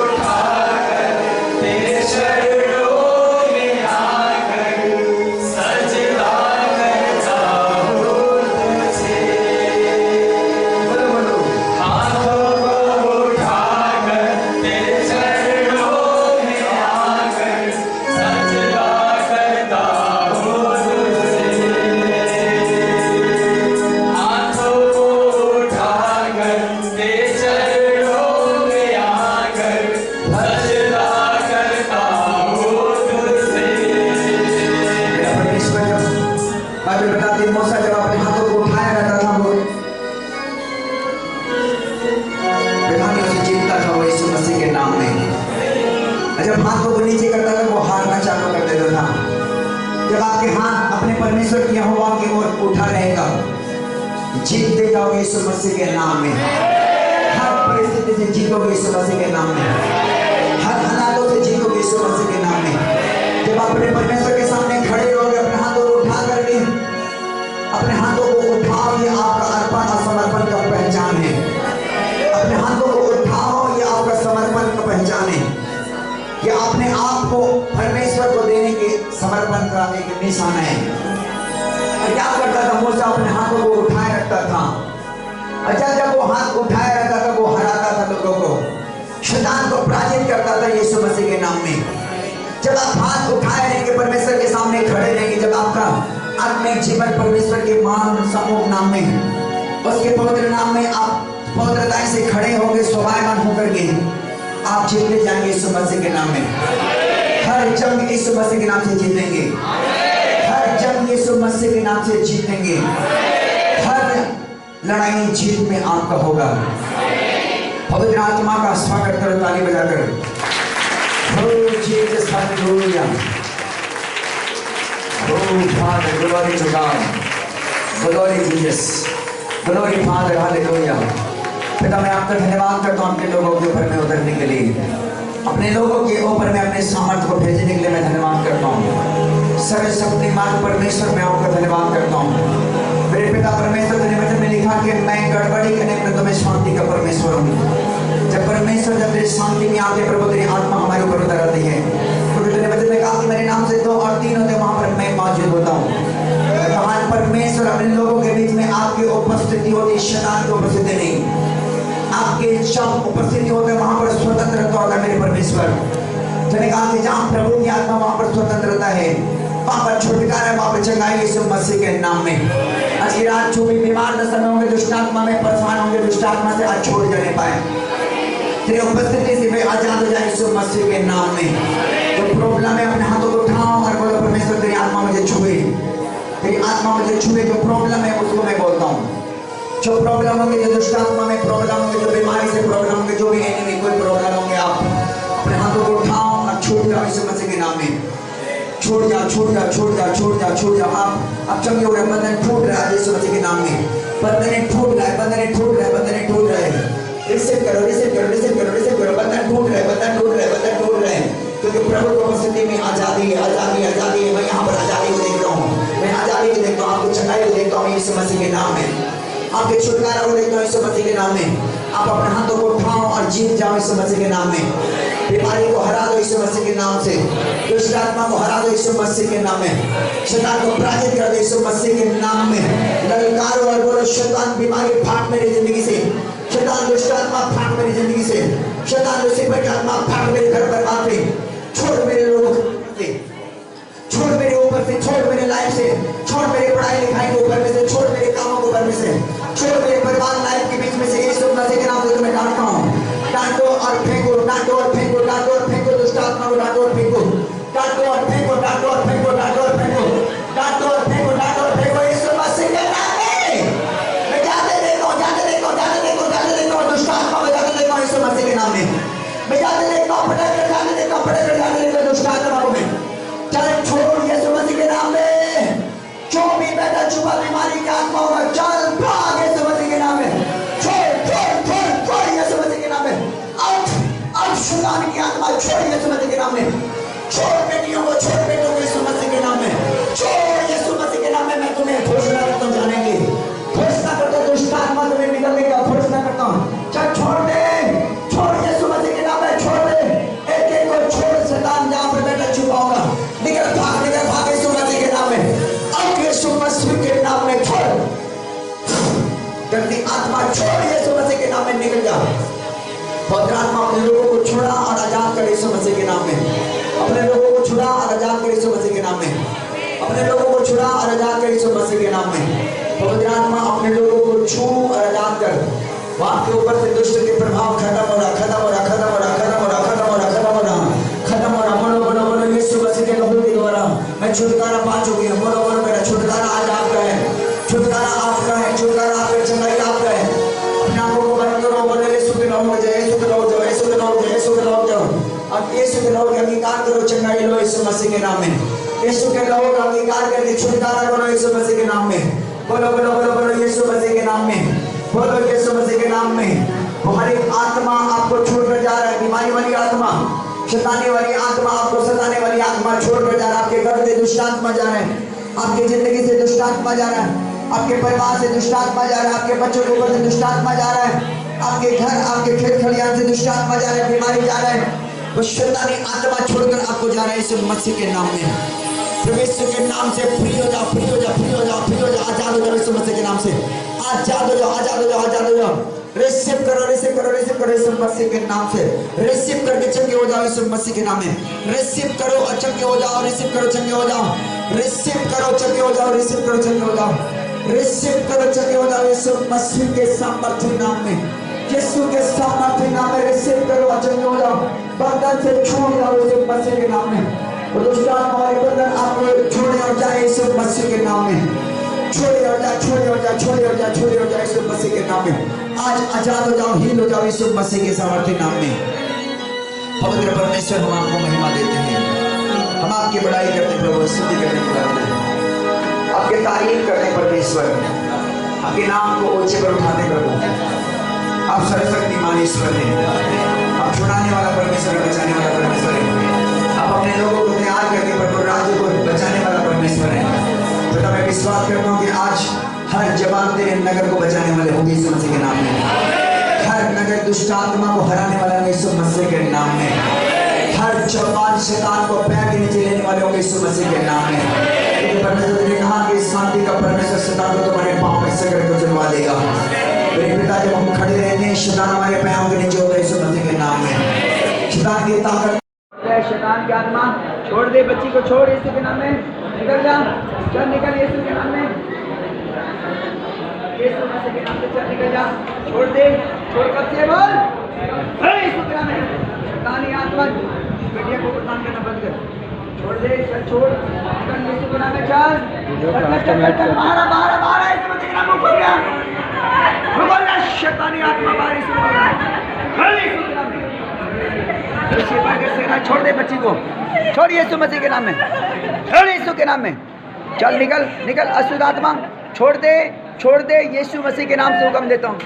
उठाकर तेरे शरणों में आकर सजदा करता हूँ तुझसे बोलो बोलो हाथों को उठाकर तेरे शरणों में आकर सजदा करता हूँ तुझसे हाथों को उठाकर तेरे चरणों में आकर सजदा करता हूँ तुझसे मेरा परमेश्वर जब बाइबल बताती है मूसा जब अपने हाथों को उठाया रहता था वो बेगानियों से जीतता था वो यीशु मसीह के नाम में और जब हाथों को नीचे करता था वो हारना चालू कर देता था जब आपके हाथ अपने परमेश्वर की यहोवा की ओर उठा रहेगा जीतते जाओगे यीशु मसीह के नाम में हर परिस्थिति से जीतोगे यीशु मसीह के नाम में हर हालातों से जीतोगे यीशु मसीह के नाम में जब अपने परमेश्वर के सामने खड़े रहोगे अपने हाथों को उठा करके अपने हाथों को उठाओ ये आपका अर्पण और समर्पण का पहचान है अपने हाथों को उठाओ ये आपका समर्पण का पहचान है ये अपने आप को परमेश्वर को देने के समर्पण का एक निशान है और क्या करता था मूसा अपने हाथों को उठाए रखता था और जब वो हाथ उठाए रखता था वो हराता था लोगों को शैतान को पराजित करता था यीशु मसीह के नाम में जब आप हाथ उठाए रहेंगे परमेश्वर के सामने खड़े रहेंगे जब आपका आत्मिक जीवन परमेश्वर के महान समूह नाम में उसके पवित्र नाम में आप पवित्रता से खड़े होंगे स्वाभाविक होकर के आप जीतते जाएंगे यीशु मसीह के नाम में हर जंग यीशु मसीह के नाम से जीतेंगे हर जंग यीशु मसीह के नाम से जीतेंगे हर लड़ाई जीत में आपका होगा पवित्र आत्मा का स्वागत करो ताली बजाकर Oh Jesus, hallelujah. Oh Father, glory to God. Glory to Jesus. Glory father, hallelujah. पिता मैं आपका धन्यवाद करता हूँ अपने लोगों के ऊपर में उतरने के लिए, अपने लोगों के ऊपर में अपने सामर्थ्य को भेजने के लिए मैं धन्यवाद करता हूँ। सर्वशक्ति मार्ग परमेश्वर मैं आपका धन्यवाद करता हूँ। मेरे पिता परमेश्वर, तेरे वचन में लिखा कि मैं गड़बड़ी करने पर तुम्हें शांति का परमेश्वर हूँ। जब परमेश्वर जब तेरी शांति में आते प्रभु, तेरी आत्मा हमारे ऊपर उतर आती है, क्योंकि तेरे वचन में कहा कि मेरे नाम से 2 और 3 होते वहां पर मैं मौजूद होता हूँ। महान परमेश्वर, अपने लोगों के बीच में आपकी उपस्थिति होती, शैतान की उपस्थिति नहीं। आपके शब्द उपस्थिति होते वहां पर स्वतंत्रता होता मेरे परमेश्वर। तूने कहा कि जहां प्रभु की आत्मा वहां पर स्वतंत्रता है, वहां पर छुटकारा है, वहां पर चंगाई यीशु मसीह के नाम में। आज की रात जो भी बीमार दशा में होंगे, दुष्ट आत्मा में परेशान होंगे, दुष्ट आत्मा से आज छोड़ जाने पाए, तेरी उपस्थिति से वे आजाद हो जाए यीशु मसीह के नाम में। जो प्रॉब्लम है अपने हाथों को उठाओ और बोलो परमेश्वर तेरी आत्मा मुझे छुए, तेरी आत्मा मुझे छुए। जो प्रॉब्लम है उसको मैं बोलता हूँ, जो प्रॉब्लम होंगे, जो दुष्ट आत्मा में प्रॉब्लम होंगे, जो बीमारी से प्रॉब्लम होंगे, जो भी एनिमी कोई प्रॉब्लम होंगे, आप अपने हाथों को उठाओ और छूट जाओ यीशु मसीह के नाम में। छूट जाओ, छूट जाओ, छूट जाओ, छूट जाओ, छूट जाओ। आप चंगे हो रहे, बंधन टूट रहा है यीशु मसीह के नाम में। बंधन टूट रहा है, बंधन टूट रहा है, बंधन टूट रहा है। रिसीव करो, रिसीव करो, रिसीव करो, रिसीव करो। बंधन टूट रहा है, बंधन टूट रहा है, बंधन टूट रहा है, क्योंकि प्रभु की उपस्थिति में आजादी है, आजादी, आजादी है। मैं यहाँ पर आजादी को देख रहा हूँ, मैं आजादी को देखता हूँ, आपको चंगाई को देखता हूँ यीशु मसीह के नाम में, आपके छुटकारा को देखता हूँ यीशु मसीह के नाम में। आप अपने हाथों को उठाओ और जीत जाओ यीशु मसीह के नाम में। बीमारी को हरा दो यीशु मसीह के नाम से, दुष्ट आत्मा को हरा दो यीशु मसीह के नाम में, शैतान को पराजित कर दो यीशु मसीह के नाम में। ललकारो और बोलो शैतान बीमारी भाग मेरी जिंदगी से, शैतान दुष्ट आत्मा भाग मेरी जिंदगी से, शैतान लूसीफर की आत्मा भाग मेरे घर बर्बाद से, छोड़ मेरे लोगों से, छोड़ मेरे ऊपर से, छोड़ मेरे लाइफ से, छोड़ मेरे पढ़ाई लिखाई के ऊपर में से, छोड़ मेरे कामों के ऊपर में से, छोड़ मेरे परिवार लाइफ के बीच में से यीशु मसीह के नाम से तुम्हें डांटता हूँ। डांटो और फेंको, डांटो और फेंको, डांटो और फेंको, दुष्ट आत्मा को डांटो और फेंको, डांटो और फेंको, डांटो और फेंको, डांटो और फेंको, डांटो और फेंको, डांटो और फेंको यीशु मसीह के नाम में। मैं जाते देखो, जाते देखो, जाते देखो, जाते देखो, दुष्ट आत्मा को जाते देखो यीशु मसीह के नाम में। मैं जाते देखो, पटक कर जाते देखो, पटक कर जाते देखो दुष्ट आत्मा को मैं चल छोड़ यीशु मसीह के नाम में। जो भी बैठा छुपा बीमारी की आत्मा होगा, चल भाग यीशु मसीह के नाम में। छोड़ छोड़ छोड़ छोड़ यीशु मसीह के नाम में। अब शैतान की आत्मा छोड़ यीशु मसीह के नाम में। छोड़ बेटियों को, छोड़ बेटों को यीशु मसीह के नाम में। छोड़ यीशु मसीह के नाम में। मैं तुम्हें घोषणा करता हूँ, जानेंगे घोषणा करता हूँ, दुष्ट आत्मा तुम्हें निकलने का घोषणा करता हूँ। चल छोड़ दे, छोड़ यीशु मसीह के नाम में, छोड़ दे। एक एक को छोड़, शैतान जहाँ पर बैठा छुपा होगा, निकल भाग, निकल भाग यीशु मसीह के नाम में। अब यीशु मसीह के नाम में छोड़, गंदी आत्मा छोड़ यीशु मसीह के नाम में, निकल जा। पवित्र आत्मा अपने लोगों को छुड़ा और आजाद कर यीशु मसीह के नाम में। अपने लोगों को छुड़ा और आजाद कर यीशु मसीह के नाम में। अपने लोगों को छुड़ा और आजाद कर यीशु मसीह के नाम में। पवित्र आत्मा अपने लोगों को छू और आजाद कर। वहां के ऊपर से दुष्ट के प्रभाव खत्म हो रहा, खत्म हो रहा, खत्म हो रहा, खत्म हो रहा, खत्म हो रहा, खत्म हो रहा, खत्म हो रहा। बोलो बोलो बोलो यीशु मसीह के लहू के द्वारा मैं छुटकारा पा चुकी हूँ। बोलो बोलो मेरा छुटकारा आज आपका है, छुटकारा आपका है, छुटकारा आपका, चंगाई आपका है। अपने आंखों को बंद करो, बोलो यीशु के नाम में जाओ, यीशु के नाम जाओ, यीशु के नाम जाओ, यीशु के नाम जाओ। अब यीशु के नाम का अंगीकार करो, चंगाई लो यीशु मसीह के नाम में। यीशु के नाम का अंगीकार करके छुटकारा करो यीशु मसीह के नाम में। बोलो बोलो बोलो बोलो यीशु मसीह के नाम में, बोलो यीशु मसीह के नाम में। हमारी आत्मा आपको छोड़कर जा रहा है, बीमारी वाली आत्मा, शैतानी वाली आत्मा, आपको सताने वाली आत्मा छोड़कर जा रहा है। आपके घर से दुष्ट आत्मा जा रहा है, आपकी जिंदगी से दुष्ट आत्मा जा रहा है, आपके परिवार से दुष्ट आत्मा जा रहा है, आपके बच्चों के ऊपर से दुष्ट आत्मा जा रहा है, आपके घर, आपके खेत खलियान से दुष्ट आत्मा जा रहा है, बीमारी जा रहा है। वो शैतानी आत्मा छोड़कर आपको जा रहा है यीशु मसीह के नाम में। परमेश्वर के नाम से फ्री हो जाओ, फ्री हो जाओ, फ्री हो जाओ, फ्री हो जाओ, आजाद हो जाओ यीशु मसीह के नाम से। आजाद हो जाओ, आजाद हो जाओ, आजाद हो जाओ। रिसीव करो, रिसीव करो, रिसीव करो यीशु मसीह के नाम से। रिसीव करके चंगे हो जाओ यीशु मसीह के नाम में। रिसीव करो और चंगे हो जाओ, रिसीव करो, चंगे हो जाओ, रिसीव करो, चंगे हो जाओ, रिसीव करो, चंगे हो जाओ, रिसीव करो, चंगे हो जाओ यीशु मसीह के सामर्थ्य नाम में, यीशु के सामर्थ्य नाम में। रिसीव करो और चंगे हो जाओ, बंधन से छूट जाओ यीशु मसीह के नाम में। दुष्ट आत्मा वाले बंधन आपको छोड़े और जाए यीशु मसीह के नाम में। छोड़े और जा, छोड़े और जा, छोड़े और जा, छोड़े और जा यीशु मसीह के नाम में। आज आजाद हो जाओ, हील हो जाओ यीशु मसीह के सामर्थ्य नाम में। पवित्र परमेश्वर हम आपको महिमा देते हैं, हम आपकी बड़ाई करते प्रभु, स्तुति करते प्रभु, आपके तारीफ करते परमेश्वर। आपके नाम को ऊंचे पर उठाते प्रभु। आप सर्वशक्तिमान ईश्वर हैं, आप छुड़ाने वाला परमेश्वर है, बचाने वाला परमेश्वर है। आप अपने लोगों को तैयार करके प्रभु राज्य को बचाने वाला परमेश्वर है। तो मैं विश्वास करता हूँ कि आज हर जवान तेरे नगर को बचाने वाले होंगे यीशु मसीह के नाम में। हर नगर दुष्ट आत्मा को हराने वाला होंगे यीशु मसीह के नाम में। हर जवान शैतान को पैर के नीचे लेने वाले होंगे यीशु मसीह के नाम में। क्योंकि परमेश्वर ने कहा कि शांति का परमेश्वर शैतान को तुम्हारे पांव में से करके चलवा देगा। मेरे पिता जब हम खड़े रहते हैं शैतान हमारे पैरों के नीचे होता है यीशु मसीह के नाम में। शैतान की ताकत, शैतान की आत्मा छोड़ दे, बच्ची को छोड़ यीशु के नाम में। निकल जा, चल निकल यीशु के नाम में, यीशु मसीह के नाम से चल निकल जा, छोड़ दे, छोड़ कर से बोल यीशु के नाम में। शैतानी आत्मा बेटिया को प्रदान करना बंद कर, छोड़ दे, चल छोड़, निकल यीशु के नाम में, चल बाहर बाहर बाहर यीशु मसीह के नाम में खुल गया, खुल गया शैतानी आत्मा बाहर यीशु के नाम में। छोड़ दे बच्ची को, छोड़ यीशु मसीह के नाम में, छोड़ यीशु के नाम में, चल निकल निकल अशुद्ध आत्मा छोड़ दे, छोड़ दे, यीशु मसीह के नाम से हुक्म देता हूँ,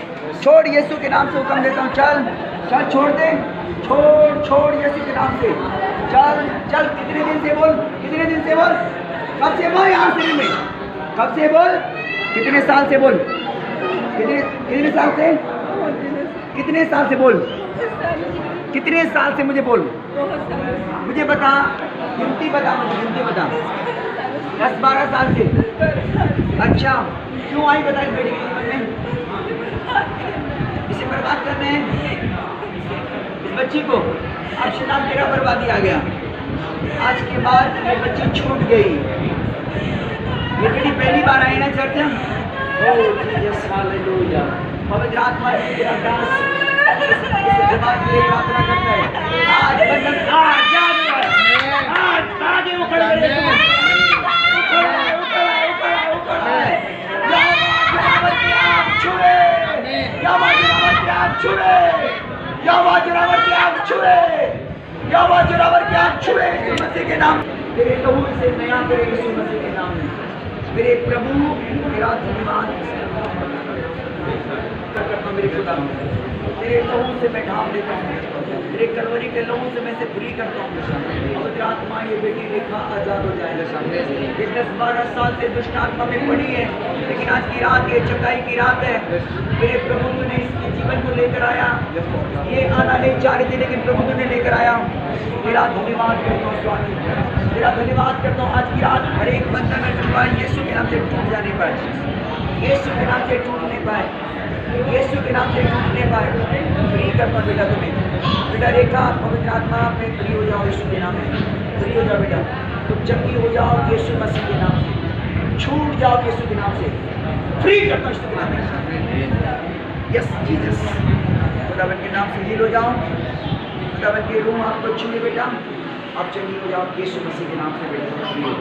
छोड़ यीशु के नाम से हुक्म देता हूँ, चल चल छोड़ दे, छोड़ छोड़ यीशु के नाम से, चल चल। कितने दिन से बोल, कितने दिन से बोल, कब से बोल, यहाँ से में कब से बोल, कितने साल से बोल, कितने कितने साल से, कितने साल से बोल, कितने साल से मुझे बोल, मुझे बता, गिनती बता, मुझे गिनती बता। 10-12 साल से। अच्छा क्यों आई बता इस बेटी के जीवन में, इसे बर्बाद करने हैं इस बच्ची को। अब शैतान तेरा बर्बादी आ गया, आज के बाद ये बच्ची छूट गई। ये बेटी पहली बार आई ना चर्च में, पवित्र आत्मा तेरा दास जवान के लिए प्रार्थना करता है। आज बंधन आज वो खड़े के नाम तेरे लहू से नया करे यीशु मसीह के नाम में। मेरे प्रभु तेरा धन्यवाद करता मेरे खुदा, तेरे लहू से मैं ढांप देता हूँ, तेरे कलवरी के लहू से मैं से फ्री करता हूँ। पवित्र आत्मा ये बेटी रेखा आजाद हो जाएगा सामने। ये 10-12 साल से दुष्ट आत्मा में पड़ी है, लेकिन आज की रात ये चकाई की रात है। मेरे प्रभु तूने इसके जीवन को लेकर आया, ये आना नहीं चाह रही थी लेकिन प्रभु तूने लेकर आया। तेरा धन्यवाद करता हूँ स्वामी, तेरा धन्यवाद करता हूँ। आज की रात हर एक बंदा में छुपा यीशु के नाम से टूट जाने पाए, यीशु के नाम से टूटने पाए, यीशु के नाम से टूटने पाए। फ्री करता बेटा तुम्हें, बेटा रेखा पवित्र आत्मा में फ्री हो जाओ यीशु के नाम में, फ्री हो जाओ बेटा, तुम चंगी हो जाओ यीशु मसीह के नाम से, छूट जाओ यीशु के नाम से, फ्री करता यीशु के नाम में। यस जीसस, खुदावन के नाम से हील हो जाओ, खुदावन के रूह आपको छूए बेटा, आप चंगी हो जाओ यीशु मसीह के नाम से बेटा, फ्री हो।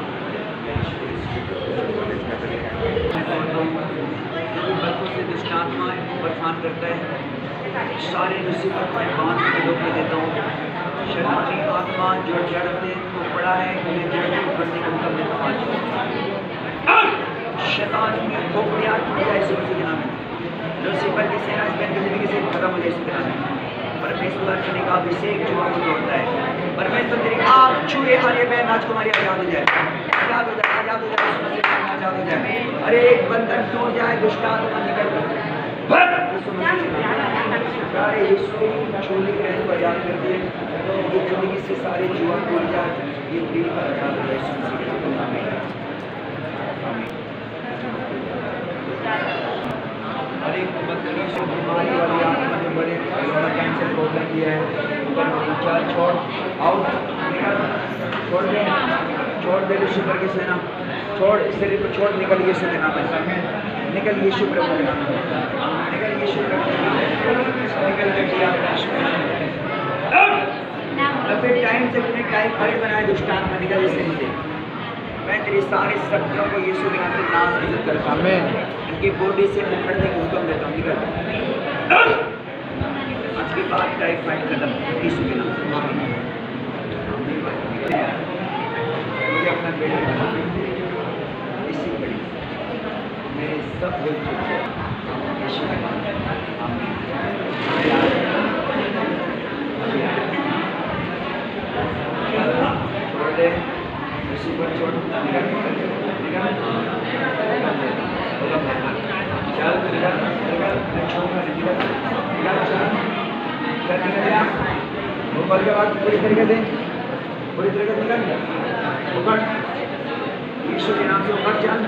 बच्चों से दुष्ट आत्माएं परेशान करता है, सारे मुसीबत में बांध के रोक देता हूँ। शैतानी आत्मा जो जड़ में तो पड़ा है, उन्हें जड़ को करने को हुक्म देता हूँ। शैतान की खोपड़ियाँ टूट जाए यीशु मसीह के नाम में। लूसीफर की सेना इस की जिंदगी से खत्म हो जाए यीशु के नाम में। परमेश्वर ने का अभिषेक जो आपको होता है, परमेश्वर तेरी आँख छुए हर ये बहन आज तुम्हारी आजाद हो जाए, आजाद हो जाए, आजाद हो जाए, आजाद हो जाए। अरे एक बंधन टूट जाए, दुष्ट आत्मा निकल जाए। सारे यीशु छोड़ने के रहने को आजाद कर दिए, ये जिंदगी से सारे जुआ टूट जाए, ये दिल पर आजाद हो जाए। हर एक बदतमीज बीमारी वाली आत्मा जो बड़े कैंसर प्रॉब्लम किया है, उपचार छोड़ आउट, निकल, छोड़ दे, छोड़ दे लूसीफर की सेना, छोड़ इस शरीर को छोड़, निकल यीशु के नाम में, निकल यीशु प्रभु के नाम में, निकल यीशु प्रभु के नाम में, निकल बेटिया यीशु के नाम में। अपने टाइम से अपने टाइम खड़े बनाए दुष्ट आत्मा, निकल इस शरीर से। मैं तेरी सारे शक्तियों को यीशु के नाम से नाश करता हूँ, इनकी बॉडी से उखड़ने को हुक्म देता हूँ, निकल। आज के बाद टाइफाइड खत्म यीशु के नाम से। मुझे अपना बेटा इसी बड़ी मेरे सब भूल चुक गए यीशु के नाम में आमीन। छोड़ दे यीशु पर छोड़ ऊपर के बाद पूरी तरीके से निकल ऊपर यीशु के नाम से ऊपर चल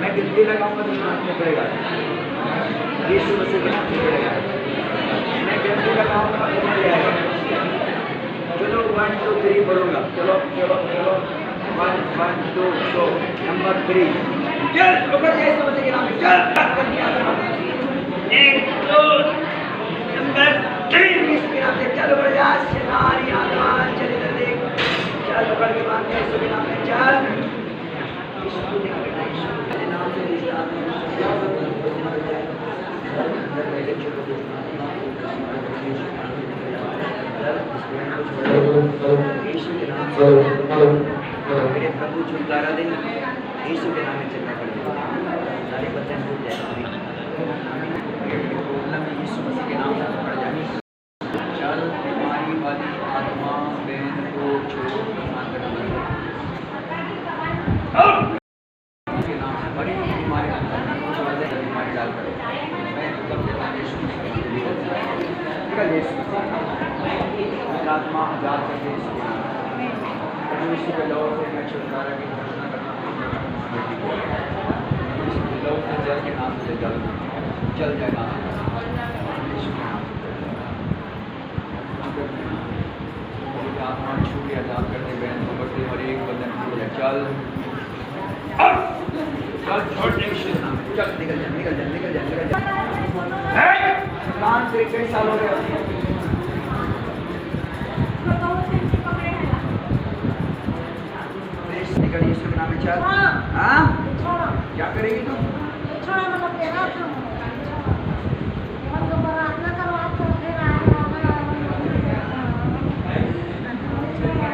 मैं गिनती लगाऊंगा तो नाम में पड़ेगा यीशु मसीह के नाम से पड़ेगा मैं गिनती लगाऊंगा तो मिल जाएगा। चलो 1 2 3 बोलूंगा चलो 1 2 3 नंबर 3 चल ऊपर यीशु मसीह के नाम से चल 1 2 नंबर 3 यीशु के नाम से चल ऊपर जा शैतानी आत्मा चल इधर देख चल ऊपर के बाद यीशु के नाम से चल यीशु के नाम से मेरे प्रभु छुटकारा दे यीशु के नाम में चलना पड़ेगा सारे बच्चे भूल जाए यीशु मसीह के नाम से पड़ जाए चल बीमारी वाली आत्मा बहन को छोड़ के नाम से बड़ी बीमारी छोड़ दे बीमारी डाल कर मैं कब देता हूँ यीशु निकल यीशु आत्मा आजाद कर दे यीशु के लहू से मैं छुटकारा की घोषणा करना यीशु के लहू से जल के नाम से चल जाएगा यीशु के नाम आत्मा छू के आजाद करते बहन को बढ़ते और एक बदन छू जाए चल छोड़ दे यीशु के नाम चल निकल जा कान से कई साल हो गए निकल यीशु के नाम में चल हाँ क्या करेगी तुम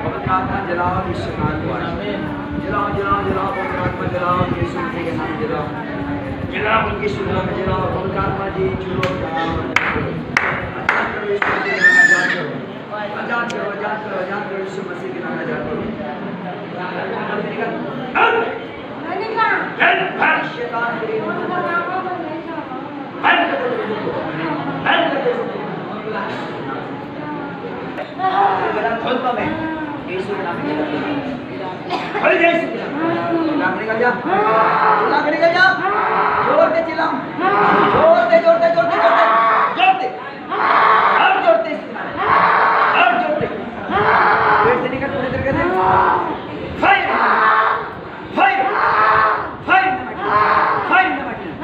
पवित्र आत्मा जलाओ यीशु के नाम जलाओ पवित्र आत्मा जलाओ यीशु के नाम जलाओ यीशु के नाम जलाओ पवित्र आत्मा जी चुनो आजाद करो यीशु मसीह के नाम आजाद करो निकल जा जोर से चिल्लाओ जोरते पेट से निकल पूरी तरीके से फायर के नाम से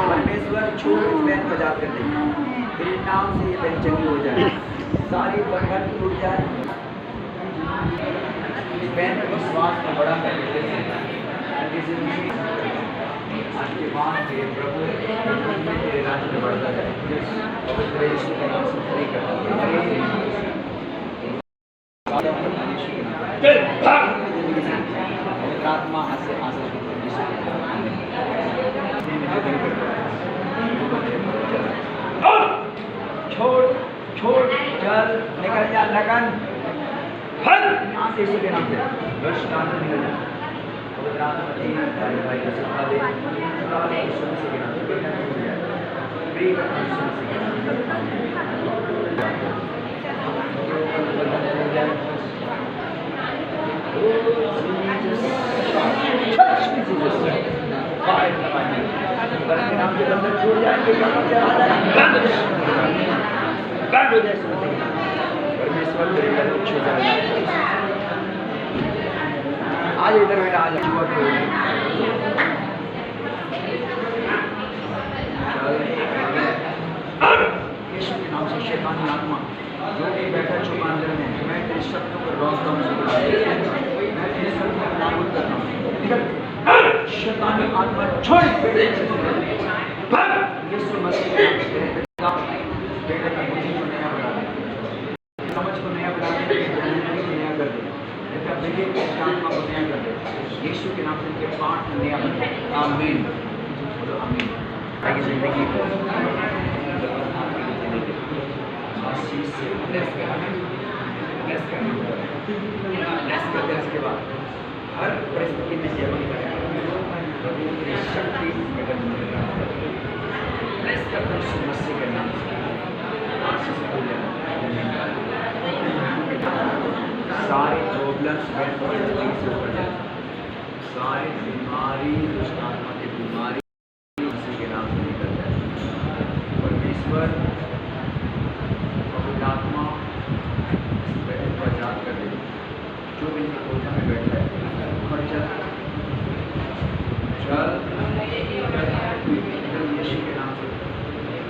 परमेश्वर छोड़ इस बहन को आजाद कर दे तेरे नाम से ये बहन चंगी हो जाए सारी बंधन टूट जाए इस बहन को विश्वास में बड़ा कर आपके बाद के प्रभु तेरे राज्य में बढ़ता जाए पवित्र यीशु के नाम से फ्री करता आत्मा से छोड़ चल निकल जा लगन यहाँ से यीशु के नाम से निकल जा भाई को सिखा दे यीशु के नाम से बंधन छूट जाएंगे परमेश्वर आज इधर बेटा आज यीशु के नाम से शैतानी आत्मा जो भी बैठा छुपा अंदर में मैं तेरे शब्दों को रोकता हूँ मैं तेरे शब्दों को नाबूद करता हूँ निकल शैतानी आत्मा छोड़ यीशु मसीह बेटे का बुद्धि को नया बना दे समझ को नया बना दे नया कर दे बेटे यीशु के नाम से इनके पांच नया बने। आमीन। बोलो आमीन। आगे जिंदगी को आशीष से ब्लेस करना, ब्लेस करना, ब्लेस करते उसके बाद हर परिस्थिति में सेवन करें। प्रभु की शक्ति में ब्लेस करते यीशु मसीह के नाम से आशीष को लेना। सारे प्रॉब्लम्स से ऊपर जाए, सारी बीमारी, दुष्ट आत्मा की बीमारी मसीह के नाम से निकल जाए। परमेश्वर पवित्र आत्मा को आजाद कर दे। जो भी इनके कोठा में बैठा है ऊपर चल यीशु के नाम से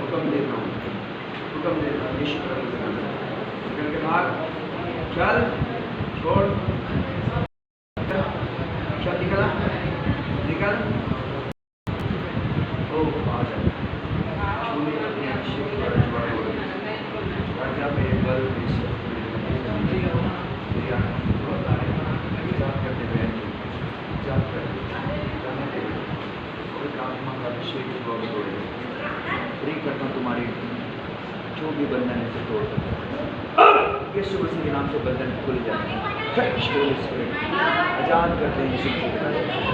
हुक्म देता हूँ, हुक्म देता हूँ यीशु प्रभु के नाम से निकल के भाग। चल, छोड़, चल, निकला, निकल। ओ आजा, छूने अपने अभिषेक पर राजा मेरे बल करते हुए जाप कर जाने दे। आत्मा का अभिषेक फ्री करता हूँ तुम्हारी जो भी बंधन है से तोड़ सकता। यीशु मसीह के नाम से बंधन खुल जाए। आजाद करते हैं यीशु के नाम से।